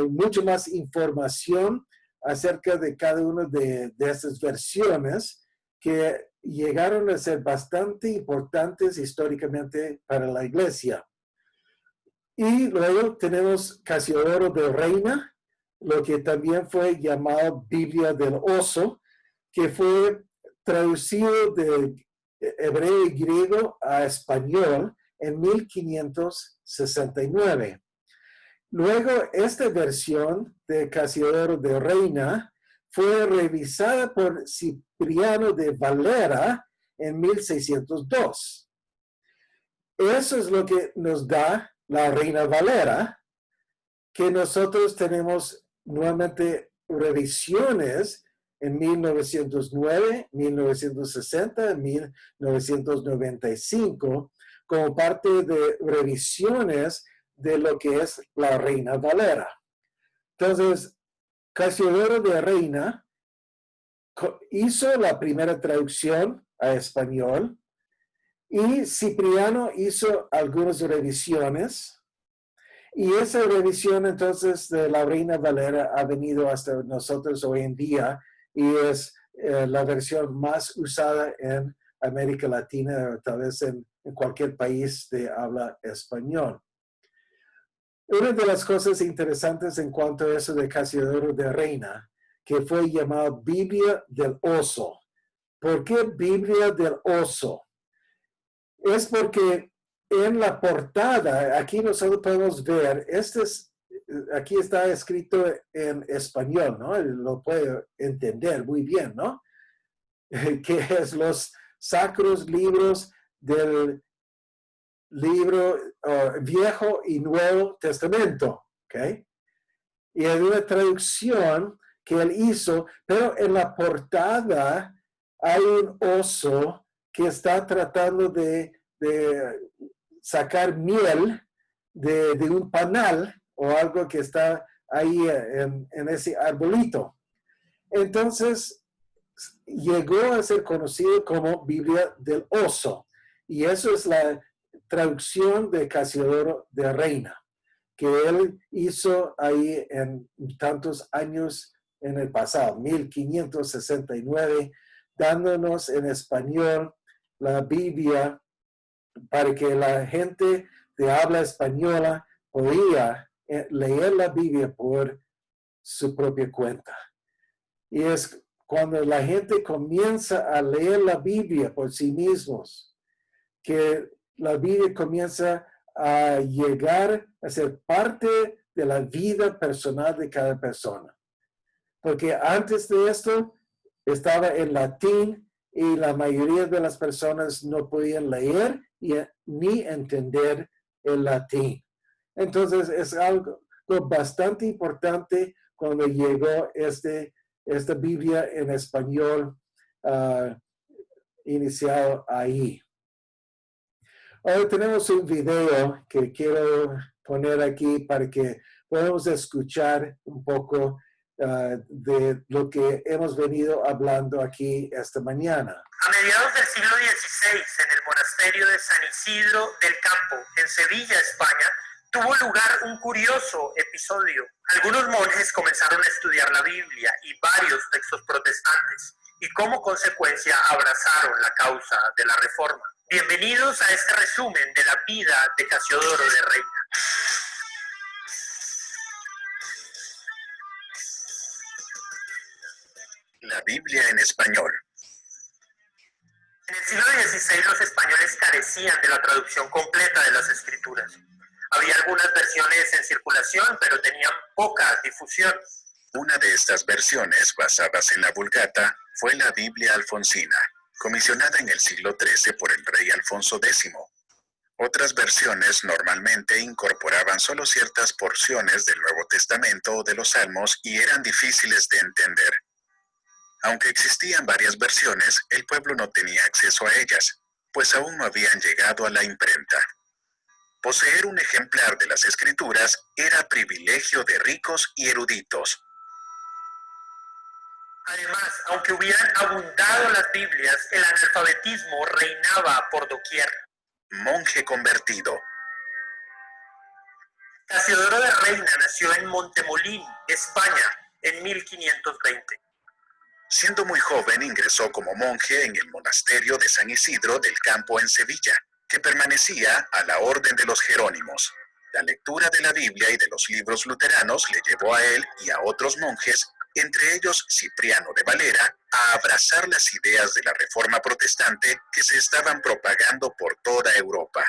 [SPEAKER 1] mucho más información acerca de cada una de estas versiones que llegaron a ser bastante importantes históricamente para la iglesia. Y luego tenemos Casiodoro de Reina, lo que también fue llamado Biblia del Oso, que fue traducido de hebreo y griego a español en 1569. Luego, esta versión de Casiodoro de Reina fue revisada por Cipriano de Valera en 1602. Eso es lo que nos da la Reina Valera, que nosotros tenemos nuevamente revisiones en 1909, 1960, 1995, como parte de revisiones de lo que es la Reina Valera. Entonces, Casiodoro de Reina hizo la primera traducción a español y Cipriano hizo algunas revisiones. Y esa revisión entonces de la Reina Valera ha venido hasta nosotros hoy en día y es la versión más usada en América Latina, tal vez en cualquier país de habla español. Una de las cosas interesantes en cuanto a eso de Casiodoro de Reina, que fue llamado Biblia del Oso. ¿Por qué Biblia del Oso? Es porque en la portada, aquí nosotros podemos ver, aquí está escrito en español, ¿no? Lo puede entender muy bien, ¿no? Que es los sacros libros del libro Viejo y Nuevo Testamento, ¿ok? Y hay una traducción que él hizo, pero en la portada hay un oso que está tratando de sacar miel de un panal o algo que está ahí en ese arbolito. Entonces, llegó a ser conocido como Biblia del Oso. Y eso es la traducción de Casiodoro de Reina, que él hizo ahí en tantos años en el pasado, 1569, dándonos en español la Biblia para que la gente de habla española podía leer la Biblia por su propia cuenta. Y es cuando la gente comienza a leer la Biblia por sí mismos, que la Biblia comienza a llegar a ser parte de la vida personal de cada persona. Porque antes de esto estaba en latín y la mayoría de las personas no podían leer ni entender el latín. Entonces es algo bastante importante cuando llegó esta Biblia en español iniciado ahí. Ahora tenemos un video que quiero poner aquí para que podamos escuchar un poco de lo que hemos venido hablando aquí esta mañana.
[SPEAKER 2] A mediados del siglo XVI, en el monasterio de San Isidro del Campo, en Sevilla, España, tuvo lugar un curioso episodio. Algunos monjes comenzaron a estudiar la Biblia y varios textos protestantes, y como consecuencia abrazaron la causa de la Reforma. Bienvenidos a este resumen de la vida de Casiodoro de Reina.
[SPEAKER 3] La Biblia en español.
[SPEAKER 2] En el siglo XVI los españoles carecían de la traducción completa de las escrituras. Había algunas versiones en circulación, pero tenían poca difusión.
[SPEAKER 3] Una de estas versiones, basadas en la Vulgata, fue la Biblia alfonsina, comisionada en el siglo XIII por el rey Alfonso X. Otras versiones normalmente incorporaban solo ciertas porciones del Nuevo Testamento o de los Salmos y eran difíciles de entender. Aunque existían varias versiones, el pueblo no tenía acceso a ellas, pues aún no habían llegado a la imprenta. Poseer un ejemplar de las Escrituras era privilegio de ricos y eruditos.
[SPEAKER 2] Además, aunque hubieran abundado las Biblias, el analfabetismo reinaba por doquier.
[SPEAKER 3] Monje convertido.
[SPEAKER 2] Casiodoro de Reina nació en Montemolín, España, en 1520.
[SPEAKER 3] Siendo muy joven ingresó como monje en el monasterio de San Isidro del Campo en Sevilla, que permanecía a la orden de los Jerónimos. La lectura de la Biblia y de los libros luteranos le llevó a él y a otros monjes, entre ellos Cipriano de Valera, a abrazar las ideas de la Reforma protestante que se estaban propagando por toda Europa.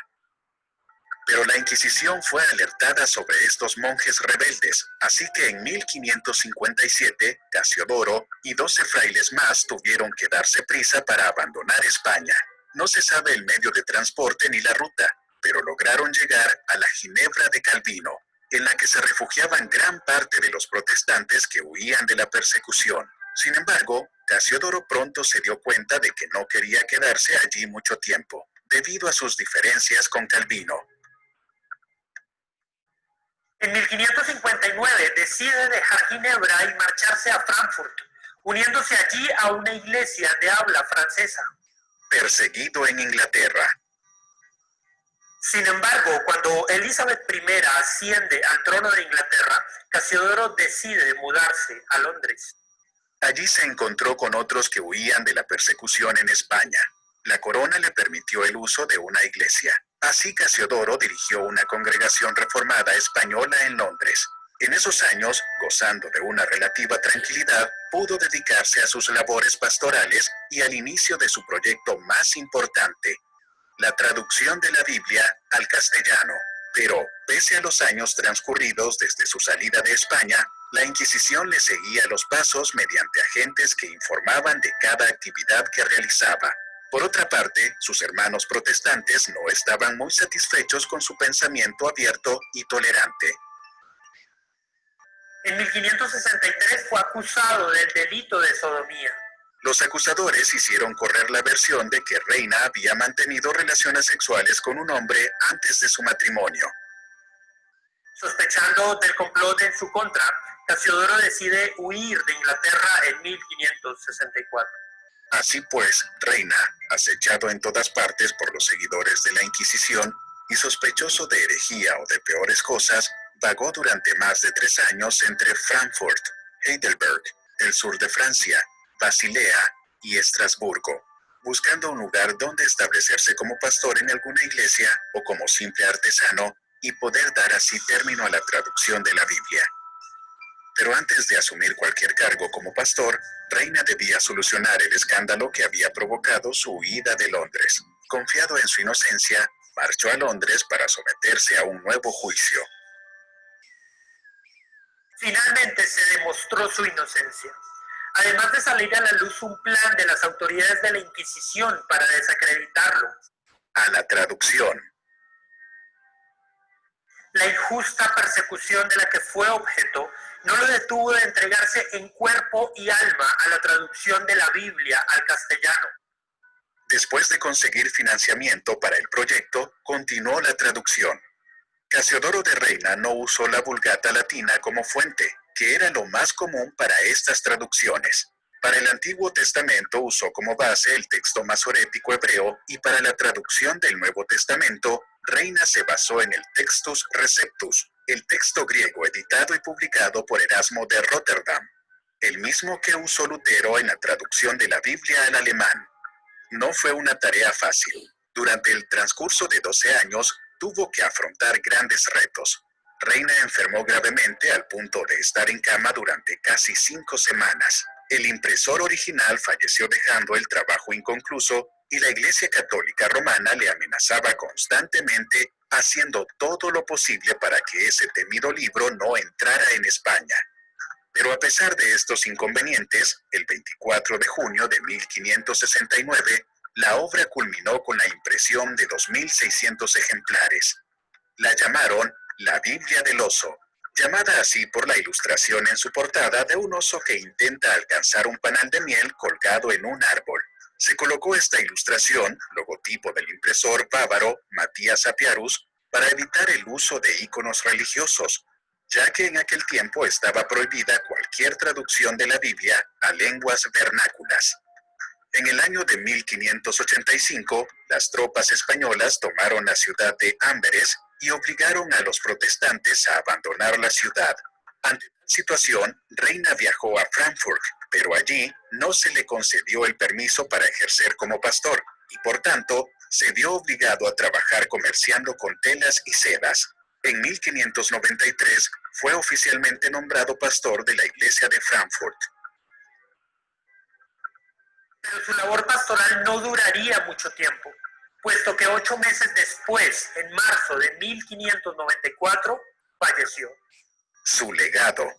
[SPEAKER 3] Pero la Inquisición fue alertada sobre estos monjes rebeldes, así que en 1557, Casiodoro y 12 frailes más tuvieron que darse prisa para abandonar España. No se sabe el medio de transporte ni la ruta, pero lograron llegar a la Ginebra de Calvino, en la que se refugiaban gran parte de los protestantes que huían de la persecución. Sin embargo, Casiodoro pronto se dio cuenta de que no quería quedarse allí mucho tiempo, debido a sus diferencias con Calvino.
[SPEAKER 2] En 1559 decide dejar Ginebra y marcharse a Frankfurt, uniéndose allí a una iglesia de habla francesa.
[SPEAKER 3] Perseguido en Inglaterra.
[SPEAKER 2] Sin embargo, cuando Elizabeth I asciende al trono de Inglaterra, Casiodoro decide mudarse a Londres.
[SPEAKER 3] Allí se encontró con otros que huían de la persecución en España. La corona le permitió el uso de una iglesia. Así Casiodoro dirigió una congregación reformada española en Londres. En esos años, gozando de una relativa tranquilidad, pudo dedicarse a sus labores pastorales y al inicio de su proyecto más importante, la traducción de la Biblia al castellano. Pero, pese a los años transcurridos desde su salida de España, la Inquisición le seguía los pasos mediante agentes que informaban de cada actividad que realizaba. Por otra parte, sus hermanos protestantes no estaban muy satisfechos con su pensamiento abierto y tolerante.
[SPEAKER 2] En 1563 fue acusado del delito de sodomía.
[SPEAKER 3] Los acusadores hicieron correr la versión de que Reina había mantenido relaciones sexuales con un hombre antes de su matrimonio.
[SPEAKER 2] Sospechando del complot en su contra, Casiodoro decide huir de Inglaterra en 1564.
[SPEAKER 3] Así pues, Reina, acechado en todas partes por los seguidores de la Inquisición y sospechoso de herejía o de peores cosas, vagó durante más de 3 años entre Frankfurt, Heidelberg, el sur de Francia, Basilea y Estrasburgo, buscando un lugar donde establecerse como pastor en alguna iglesia o como simple artesano y poder dar así término a la traducción de la Biblia. Pero antes de asumir cualquier cargo como pastor, Reina debía solucionar el escándalo que había provocado su huida de Londres. Confiado en su inocencia, marchó a Londres para someterse a un nuevo juicio.
[SPEAKER 2] Finalmente se demostró su inocencia. Además de salir a la luz un plan de las autoridades de la Inquisición para desacreditarlo.
[SPEAKER 3] A la traducción.
[SPEAKER 2] La injusta persecución de la que fue objeto no lo detuvo de entregarse en cuerpo y alma a la traducción de la Biblia al castellano.
[SPEAKER 3] Después de conseguir financiamiento para el proyecto, continuó la traducción. Casiodoro de Reina no usó la Vulgata latina como fuente, que era lo más común para estas traducciones. Para el Antiguo Testamento usó como base el texto masorético hebreo y para la traducción del Nuevo Testamento, Reina se basó en el Textus Receptus, el texto griego editado y publicado por Erasmo de Rotterdam, el mismo que usó Lutero en la traducción de la Biblia al alemán. No fue una tarea fácil. Durante el transcurso de 12 años, tuvo que afrontar grandes retos. Reina enfermó gravemente al punto de estar en cama durante casi 5 semanas. El impresor original falleció dejando el trabajo inconcluso y la Iglesia Católica Romana le amenazaba constantemente, haciendo todo lo posible para que ese temido libro no entrara en España. Pero Pero a pesar de estos inconvenientes, el 24 de junio de 1569, la obra culminó con la impresión de 2.600 ejemplares. La llamaron la Biblia del Oso, llamada así por la ilustración en su portada de un oso que intenta alcanzar un panal de miel colgado en un árbol. Se colocó esta ilustración, logotipo del impresor bávaro Matías Apiarus, para evitar el uso de íconos religiosos, ya que en aquel tiempo estaba prohibida cualquier traducción de la Biblia a lenguas vernáculas. En el año de 1585, las tropas españolas tomaron la ciudad de Amberes y obligaron a los protestantes a abandonar la ciudad. Ante tal situación, Reina viajó a Frankfurt, pero allí no se le concedió el permiso para ejercer como pastor y por tanto se vio obligado a trabajar comerciando con telas y sedas. En 1593 fue oficialmente nombrado pastor de la iglesia de Frankfurt.
[SPEAKER 2] Pero su labor pastoral no duraría mucho tiempo, puesto que 8 meses después, en marzo de 1594, falleció.
[SPEAKER 3] Su legado.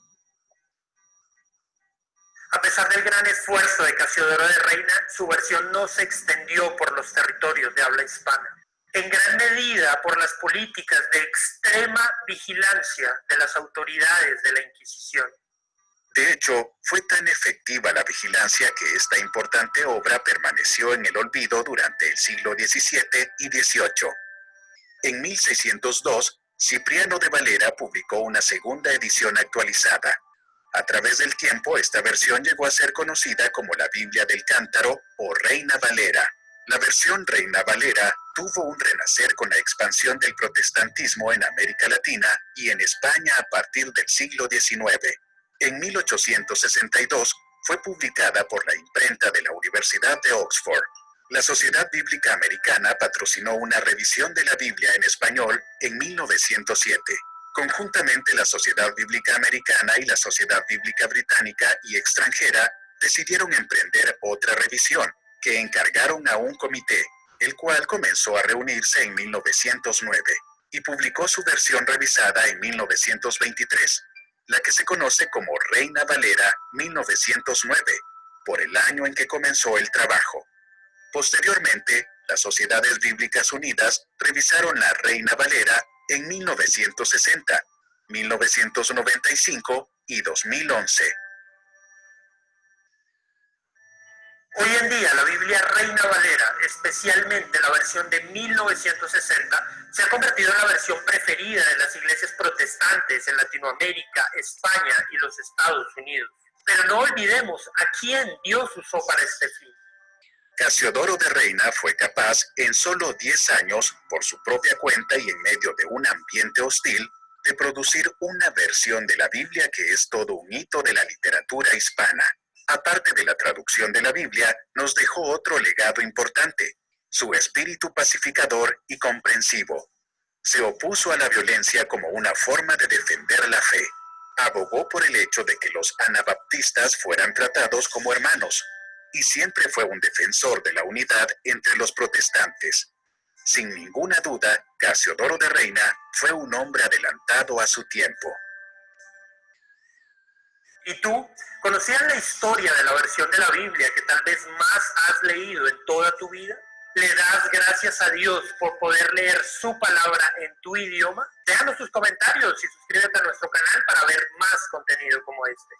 [SPEAKER 2] A pesar del gran esfuerzo de Casiodoro de Reina, su versión no se extendió por los territorios de habla hispana, en gran medida por las políticas de extrema vigilancia de las autoridades de la Inquisición.
[SPEAKER 3] De hecho, fue tan efectiva la vigilancia que esta importante obra permaneció en el olvido durante el siglo XVII y XVIII. En 1602, Cipriano de Valera publicó una segunda edición actualizada. A través del tiempo, esta versión llegó a ser conocida como la Biblia del Cántaro o Reina Valera. La versión Reina Valera tuvo un renacer con la expansión del protestantismo en América Latina y en España a partir del siglo XIX. En 1862 fue publicada por la imprenta de la Universidad de Oxford. La Sociedad Bíblica Americana patrocinó una revisión de la Biblia en español en 1907. Conjuntamente, la Sociedad Bíblica Americana y la Sociedad Bíblica Británica y extranjera decidieron emprender otra revisión, que encargaron a un comité, el cual comenzó a reunirse en 1909 y publicó su versión revisada en 1923. La que se conoce como Reina Valera 1909, por el año en que comenzó el trabajo. Posteriormente, las Sociedades Bíblicas Unidas revisaron la Reina Valera en 1960, 1995 y 2011.
[SPEAKER 2] Hoy en día, la Biblia Reina Valera, especialmente la versión de 1960, se ha convertido en la versión preferida de las iglesias protestantes en Latinoamérica, España y los Estados Unidos. Pero no olvidemos a quién Dios usó para este fin.
[SPEAKER 3] Casiodoro de Reina fue capaz, en solo 10 años, por su propia cuenta y en medio de un ambiente hostil, de producir una versión de la Biblia que es todo un hito de la literatura hispana. Aparte de la traducción de la Biblia, nos dejó otro legado importante, su espíritu pacificador y comprensivo. Se opuso a la violencia como una forma de defender la fe. Abogó por el hecho de que los anabaptistas fueran tratados como hermanos, y siempre fue un defensor de la unidad entre los protestantes. Sin ninguna duda, Casiodoro de Reina fue un hombre adelantado a su tiempo.
[SPEAKER 2] ¿Y tú? ¿Conocías la historia de la versión de la Biblia que tal vez más has leído en toda tu vida? ¿Le das gracias a Dios por poder leer su palabra en tu idioma? Déjanos tus comentarios y suscríbete a nuestro canal para ver más contenido como este.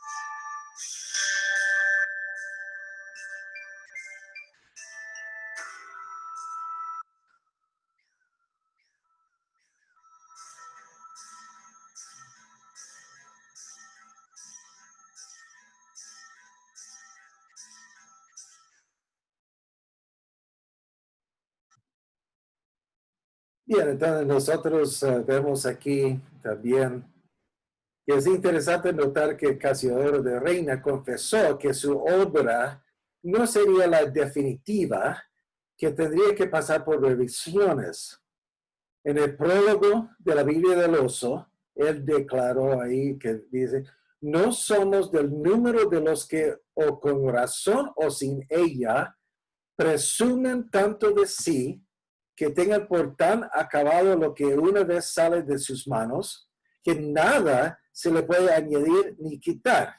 [SPEAKER 1] Bien, entonces nosotros vemos aquí también que es interesante notar que Casiodoro de Reina confesó que su obra no sería la definitiva, que tendría que pasar por revisiones. En el prólogo de la Biblia del Oso, él declaró ahí que dice, no somos del número de los que o con razón o sin ella presumen tanto de sí que tengan por tan acabado lo que una vez sale de sus manos, que nada se le puede añadir ni quitar.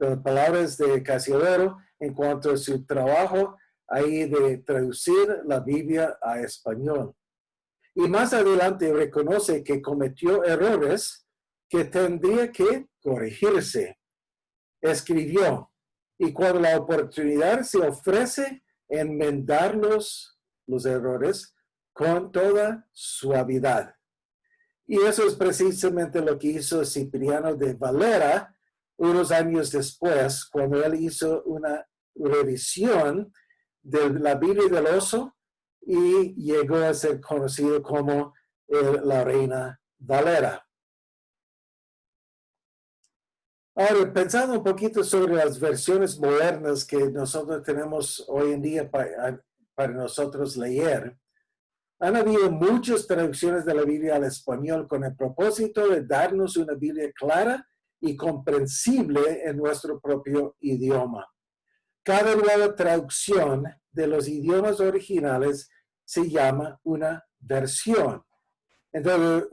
[SPEAKER 1] las palabras de Casiodoro en cuanto a su trabajo ahí de traducir la Biblia a español. Y más adelante reconoce que cometió errores que tendría que corregirse. Escribió, y cuando la oportunidad se ofrece, enmendar los errores con toda suavidad. Y eso es precisamente lo que hizo Cipriano de Valera unos años después, cuando él hizo una revisión de la Biblia del Oso y llegó a ser conocido como la Reina Valera. Ahora, pensando un poquito sobre las versiones modernas que nosotros tenemos hoy en día para nosotros leer, han habido muchas traducciones de la Biblia al español con el propósito de darnos una Biblia clara y comprensible en nuestro propio idioma. Cada nueva traducción de los idiomas originales se llama una versión. Entonces,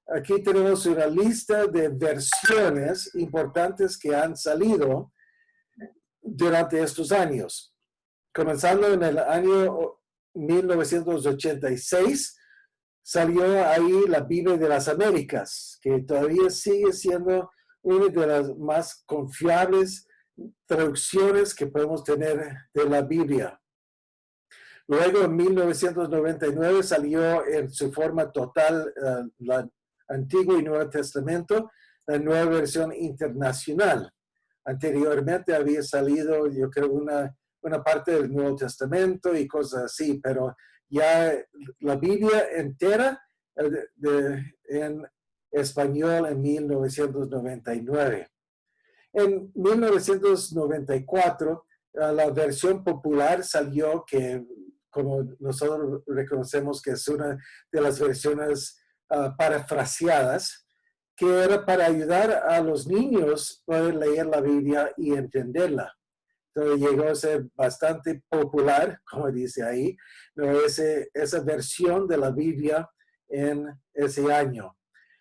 [SPEAKER 1] aquí tenemos una lista de versiones importantes que han salido durante estos años. Comenzando en el año 1986, salió ahí la Biblia de las Américas, que todavía sigue siendo una de las más confiables traducciones que podemos tener de la Biblia. Luego, en 1999, salió en su forma total la Antiguo y Nuevo Testamento, la nueva versión internacional. Anteriormente había salido, yo creo, una parte del Nuevo Testamento y cosas así, pero ya la Biblia entera en español en 1999. En 1994, la versión popular salió que, como nosotros reconocemos que es una de las versiones parafraseadas, que era para ayudar a los niños a poder leer la Biblia y entenderla. Entonces llegó a ser bastante popular, como dice ahí, esa versión de la Biblia en ese año.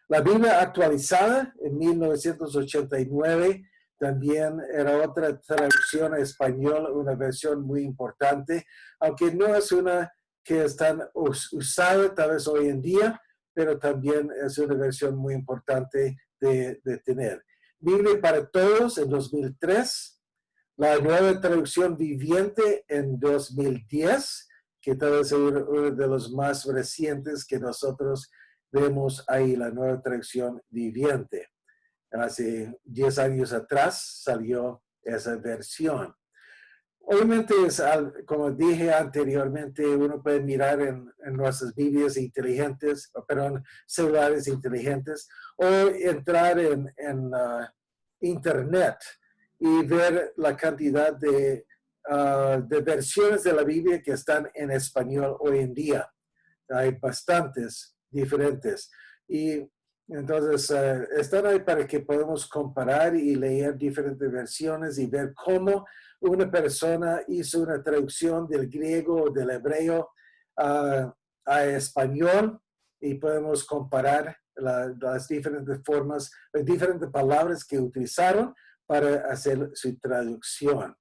[SPEAKER 1] La Biblia actualizada en 1989 también era otra traducción a español, una versión muy importante, aunque no es una que es tan usada tal vez hoy en día, pero también es una versión muy importante de tener. Biblia para Todos en 2003, la nueva traducción viviente en 2010, que tal vez es uno de los más recientes que nosotros vemos ahí, la nueva traducción viviente. Hace 10 años atrás salió esa versión. Obviamente, como dije anteriormente, uno puede mirar en nuestras Biblias inteligentes, perdón, celulares inteligentes, o entrar en Internet y ver la cantidad de versiones de la Biblia que están en español hoy en día. Hay bastantes diferentes. Y entonces están ahí para que podamos comparar y leer diferentes versiones y ver cómo una persona hizo una traducción del griego o del hebreo a español y podemos comparar las diferentes formas, las diferentes palabras que utilizaron para hacer su traducción.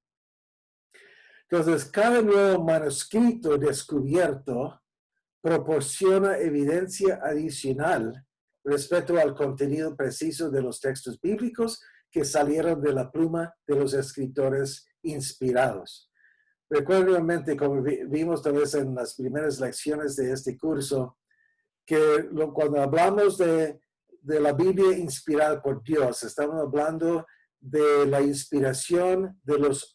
[SPEAKER 1] Entonces, cada nuevo manuscrito descubierto proporciona evidencia adicional respecto al contenido preciso de los textos bíblicos que salieron de la pluma de los escritores inspirados. Recuerden, como vimos tal vez en las primeras lecciones de este curso, que cuando hablamos de la Biblia inspirada por Dios, estamos hablando de la inspiración de los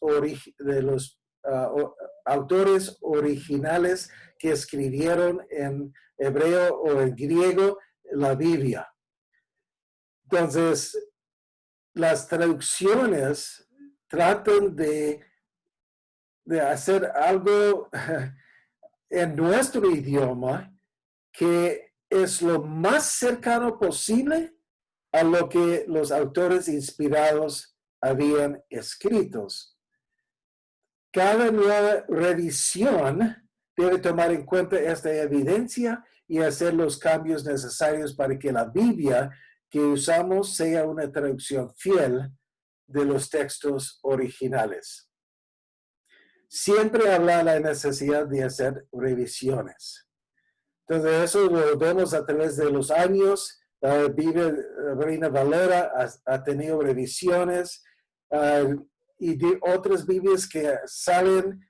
[SPEAKER 1] autores originales que escribieron en hebreo o en griego la Biblia. Entonces, las traducciones tratan de hacer algo en nuestro idioma que es lo más cercano posible a lo que los autores inspirados habían escrito. Cada nueva revisión debe tomar en cuenta esta evidencia y hacer los cambios necesarios para que la Biblia que usamos sea una traducción fiel de los textos originales. Siempre habla de la necesidad de hacer revisiones. Entonces, eso lo vemos a través de los años. La Biblia Reina Valera ha tenido revisiones y de otras Biblias que salen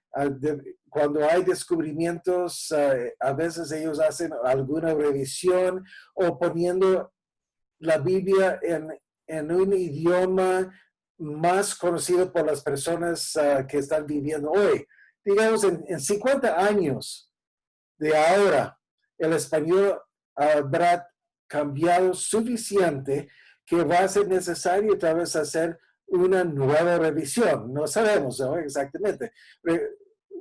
[SPEAKER 1] cuando hay descubrimientos. A veces ellos hacen alguna revisión o poniendo la Biblia en un idioma más conocido por las personas que están viviendo hoy. Digamos, en 50 años de ahora, el español habrá cambiado suficiente que va a ser necesario tal vez hacer una nueva revisión. No sabemos, ¿no? Exactamente.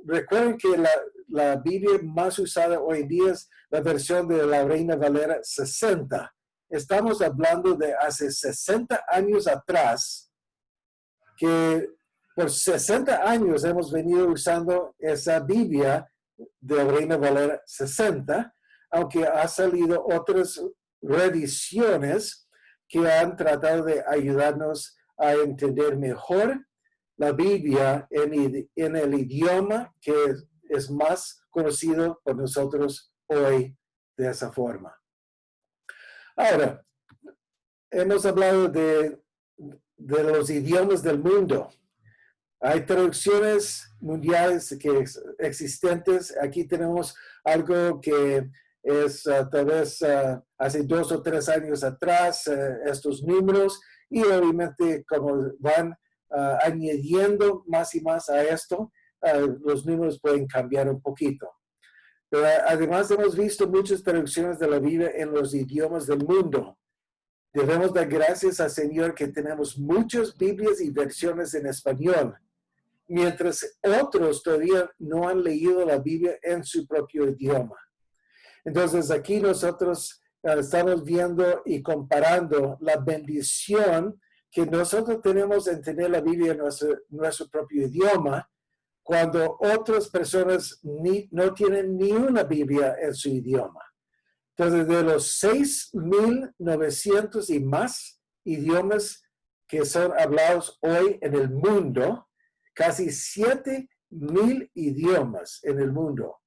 [SPEAKER 1] Recuerden que la Biblia más usada hoy en día es la versión de la Reina Valera 60. Estamos hablando de hace 60 años atrás, que por 60 años hemos venido usando esa Biblia de Reina Valera 60, aunque ha salido otras revisiones que han tratado de ayudarnos a entender mejor la Biblia en el idioma que es más conocido por nosotros hoy de esa forma. Ahora, hemos hablado de los idiomas del mundo. Hay traducciones mundiales existentes. Aquí tenemos algo que es tal vez hace 2 o 3 años atrás, estos números, y obviamente como van añadiendo más y más a esto, los números pueden cambiar un poquito. Pero además hemos visto muchas traducciones de la Biblia en los idiomas del mundo. Debemos dar gracias al Señor que tenemos muchas Biblias y versiones en español, mientras otros todavía no han leído la Biblia en su propio idioma. Entonces aquí nosotros estamos viendo y comparando la bendición que nosotros tenemos en tener la Biblia en nuestro propio idioma, cuando otras personas no tienen ni una Biblia en su idioma. Entonces, de los 6,900 y más idiomas que son hablados hoy en el mundo, casi 7,000 idiomas en el mundo.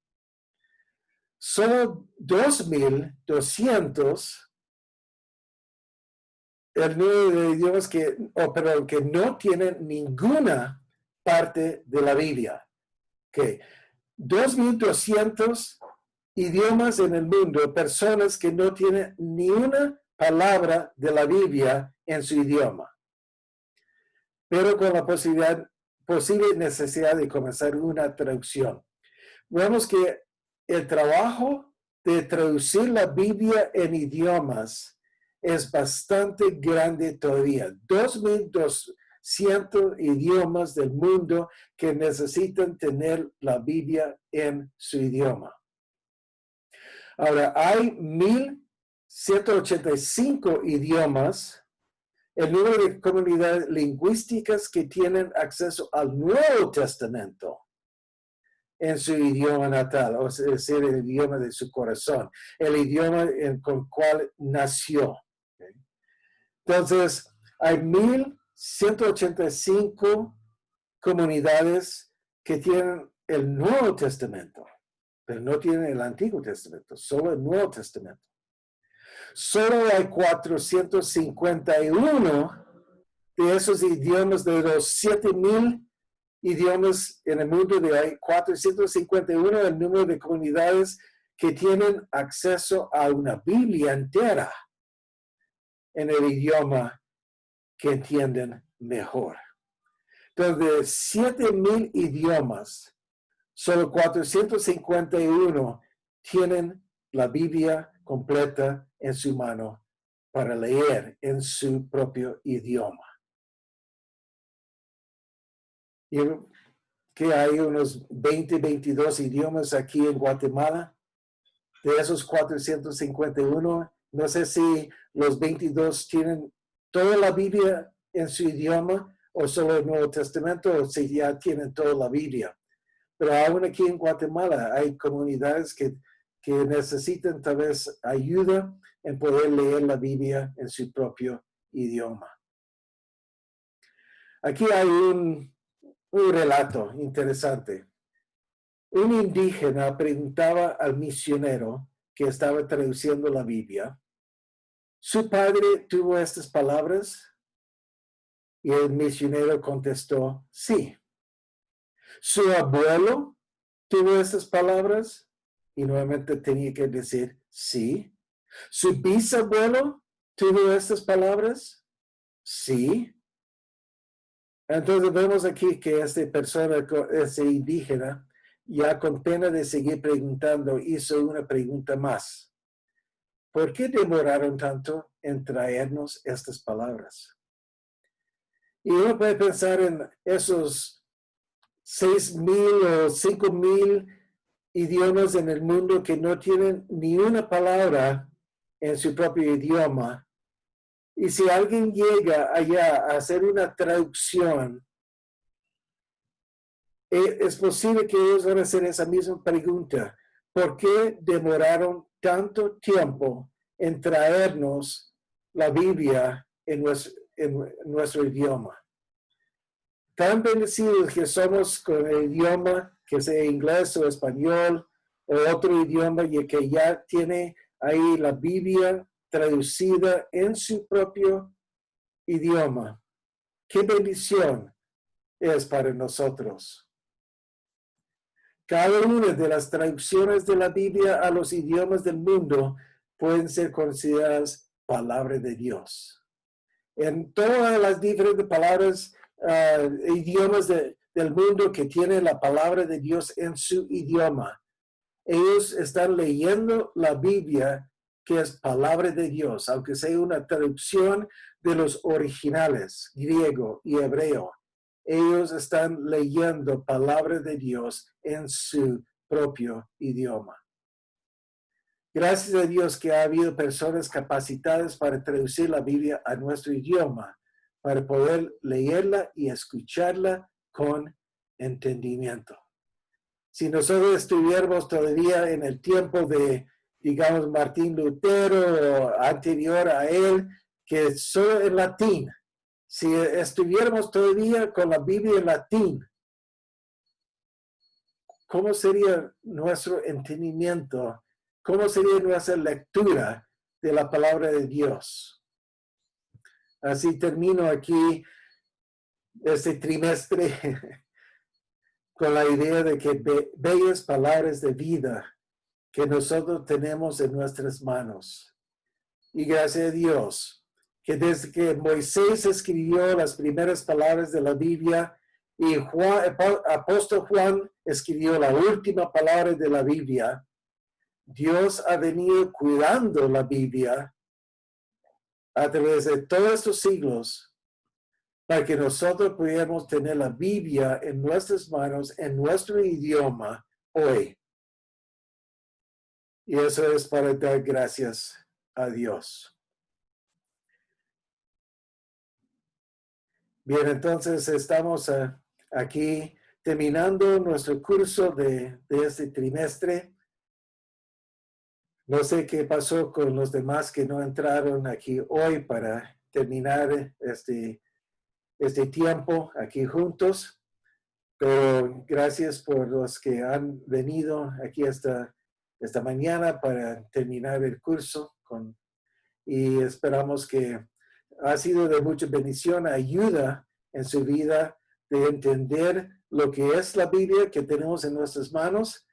[SPEAKER 1] Solo 2,200 el número de idiomas que no tienen ninguna parte de la Biblia. Okay. 2,200 idiomas en el mundo, personas que no tienen ni una palabra de la Biblia en su idioma, pero con la posible necesidad de comenzar una traducción. Vemos que el trabajo de traducir la Biblia en idiomas es bastante grande todavía. 2,200 idiomas del mundo que necesitan tener la Biblia en su idioma. Ahora, hay 1,185 idiomas, el número de comunidades lingüísticas que tienen acceso al Nuevo Testamento en su idioma natal, o sea, el idioma de su corazón, el idioma con el cual nació. ¿Okay? Entonces, hay 1,185 comunidades que tienen el Nuevo Testamento, pero no tienen el Antiguo Testamento, solo el Nuevo Testamento. Solo hay 451 de esos idiomas, de los 7,000 idiomas en el mundo, hay 451 el número de comunidades que tienen acceso a una Biblia entera en el idioma que entienden mejor. Entonces, de 7,000 idiomas, solo 451 tienen la Biblia completa en su mano para leer en su propio idioma. Y que hay unos 20, 22 idiomas aquí en Guatemala. De esos 451, no sé si los 22 tienen toda la Biblia en su idioma o solo el Nuevo Testamento, o si ya tienen toda la Biblia. Pero aún aquí en Guatemala hay comunidades que necesitan tal vez ayuda en poder leer la Biblia en su propio idioma. Aquí hay un relato interesante. Un indígena preguntaba al misionero que estaba traduciendo la Biblia, ¿su padre tuvo estas palabras? Y el misionero contestó, sí. ¿Su abuelo tuvo estas palabras? Y nuevamente tenía que decir, sí. ¿Su bisabuelo tuvo estas palabras? Sí. Entonces vemos aquí que esta persona, ese indígena, ya con pena de seguir preguntando, hizo una pregunta más. ¿Por qué demoraron tanto en traernos estas palabras? Y uno puede pensar en esos 6,000 o 5,000 idiomas en el mundo que no tienen ni una palabra en su propio idioma. Y si alguien llega allá a hacer una traducción, es posible que ellos van a hacer esa misma pregunta. ¿Por qué demoraron tanto tiempo en traernos la Biblia en nuestro idioma? Tan bendecidos que somos con el idioma, que sea inglés o español o otro idioma, y que ya tiene ahí la Biblia traducida en su propio idioma. ¡Qué bendición es para nosotros! Cada una de las traducciones de la Biblia a los idiomas del mundo pueden ser consideradas palabra de Dios. En todas las diferentes palabras, idiomas del mundo que tienen la palabra de Dios en su idioma, ellos están leyendo la Biblia, que es palabra de Dios, aunque sea una traducción de los originales, griego y hebreo. Ellos están leyendo palabra de Dios en su propio idioma. Gracias a Dios que ha habido personas capacitadas para traducir la Biblia a nuestro idioma, para poder leerla y escucharla con entendimiento. Si nosotros estuviéramos todavía en el tiempo de, digamos, Martín Lutero o anterior a él, que solo en latín, si estuviéramos todavía con la Biblia en latín, ¿cómo sería nuestro entendimiento? ¿Cómo sería nuestra lectura de la palabra de Dios? Así termino aquí este trimestre con la idea de que bellas palabras de vida que nosotros tenemos en nuestras manos. Y gracias a Dios, que desde que Moisés escribió las primeras palabras de la Biblia y el apóstol Juan escribió la última palabra de la Biblia, Dios ha venido cuidando la Biblia a través de todos estos siglos para que nosotros pudiéramos tener la Biblia en nuestras manos, en nuestro idioma hoy. Y eso es para dar gracias a Dios. Bien, entonces estamos aquí terminando nuestro curso de este trimestre. No sé qué pasó con los demás que no entraron aquí hoy para terminar este tiempo aquí juntos, pero gracias por los que han venido aquí esta mañana para terminar el curso y esperamos que ha sido de mucha bendición, ayuda en su vida de entender lo que es la Biblia que tenemos en nuestras manos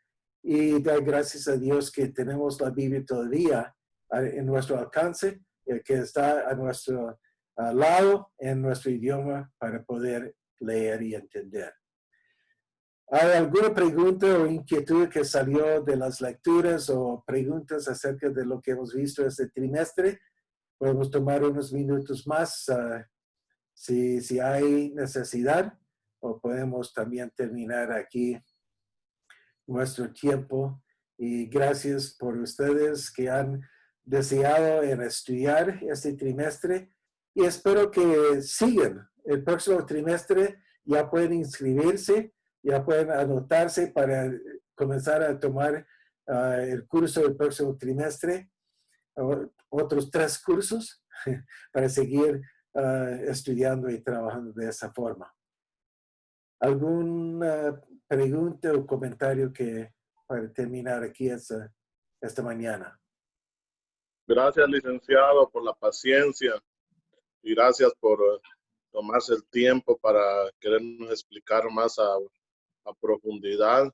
[SPEAKER 1] y dar gracias a Dios que tenemos la Biblia todavía en nuestro alcance, que está a nuestro lado en nuestro idioma para poder leer y entender. ¿Hay alguna pregunta o inquietud que salió de las lecturas o preguntas acerca de lo que hemos visto este trimestre? Podemos tomar unos minutos más si hay necesidad, o podemos también terminar aquí nuestro tiempo. Y gracias por ustedes que han deseado en estudiar este trimestre y espero que sigan. El próximo trimestre ya pueden inscribirse, ya pueden anotarse para comenzar a tomar el curso del próximo trimestre, otros 3 cursos para seguir estudiando y trabajando de esa forma. ¿Alguna pregunta o comentario para terminar aquí esta mañana?
[SPEAKER 4] Gracias, licenciado, por la paciencia y gracias por tomarse el tiempo para querernos explicar más a profundidad.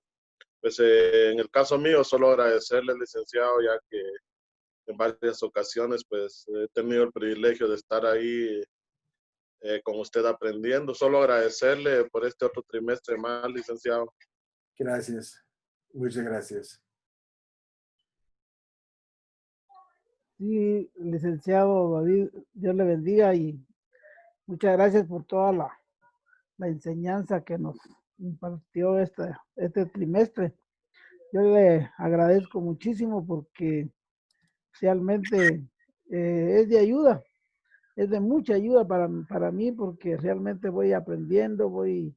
[SPEAKER 4] Pues en el caso mío, solo agradecerle, licenciado, ya que en varias ocasiones pues he tenido el privilegio de estar ahí con usted aprendiendo. Solo agradecerle por este otro trimestre más, licenciado.
[SPEAKER 1] Gracias. Muchas gracias.
[SPEAKER 5] Sí, licenciado David, Dios le bendiga y muchas gracias por toda la enseñanza que nos impartió este trimestre. Yo le agradezco muchísimo porque realmente es de ayuda, es de mucha ayuda para mí porque realmente voy aprendiendo, voy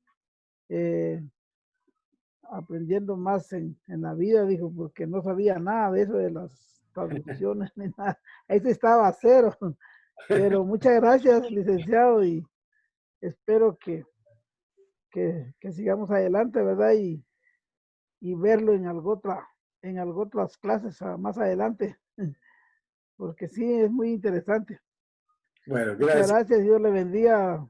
[SPEAKER 5] aprendiendo más en la vida, dijo, porque no sabía nada de eso de las traducciones ni nada. Ahí se estaba a cero. Pero muchas gracias, licenciado, y espero que sigamos adelante, ¿verdad? Y verlo en algo otras clases más adelante, porque sí, es muy interesante.
[SPEAKER 1] Bueno,
[SPEAKER 5] Muchas
[SPEAKER 1] gracias.
[SPEAKER 5] gracias, Dios le bendiga.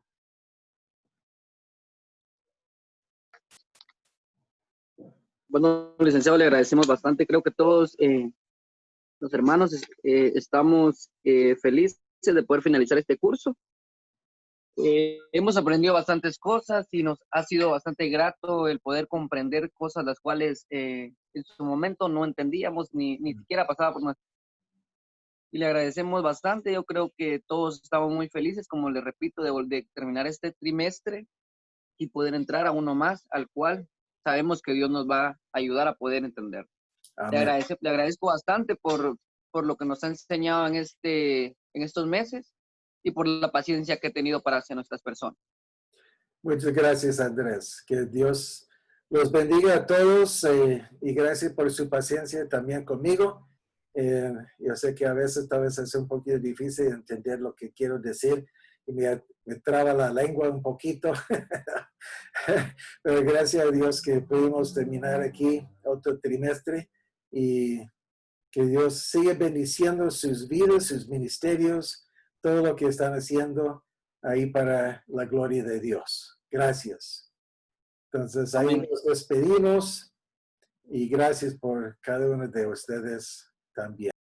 [SPEAKER 6] Bueno, licenciado, le agradecemos bastante. Creo que todos los hermanos estamos felices de poder finalizar este curso. Hemos aprendido bastantes cosas y nos ha sido bastante grato el poder comprender cosas las cuales en su momento no entendíamos ni siquiera pasaba por nosotros. Y le agradecemos bastante. Yo creo que todos estamos muy felices, como le repito, de terminar este trimestre y poder entrar a uno más, al cual sabemos que Dios nos va a ayudar a poder entender. Le agradezco bastante por lo que nos ha enseñado en estos meses y por la paciencia que he tenido para hacer nuestras personas.
[SPEAKER 1] Muchas gracias, Andrés. Que Dios los bendiga a todos y gracias por su paciencia también conmigo. Yo sé que a veces tal vez es un poquito difícil entender lo que quiero decir y me traba la lengua un poquito. Pero gracias a Dios que pudimos terminar aquí otro trimestre y que Dios siga bendiciendo sus vidas, sus ministerios, todo lo que están haciendo ahí para la gloria de Dios. Gracias. Entonces ahí
[SPEAKER 6] Amén.
[SPEAKER 1] nos despedimos y gracias por cada uno de ustedes también.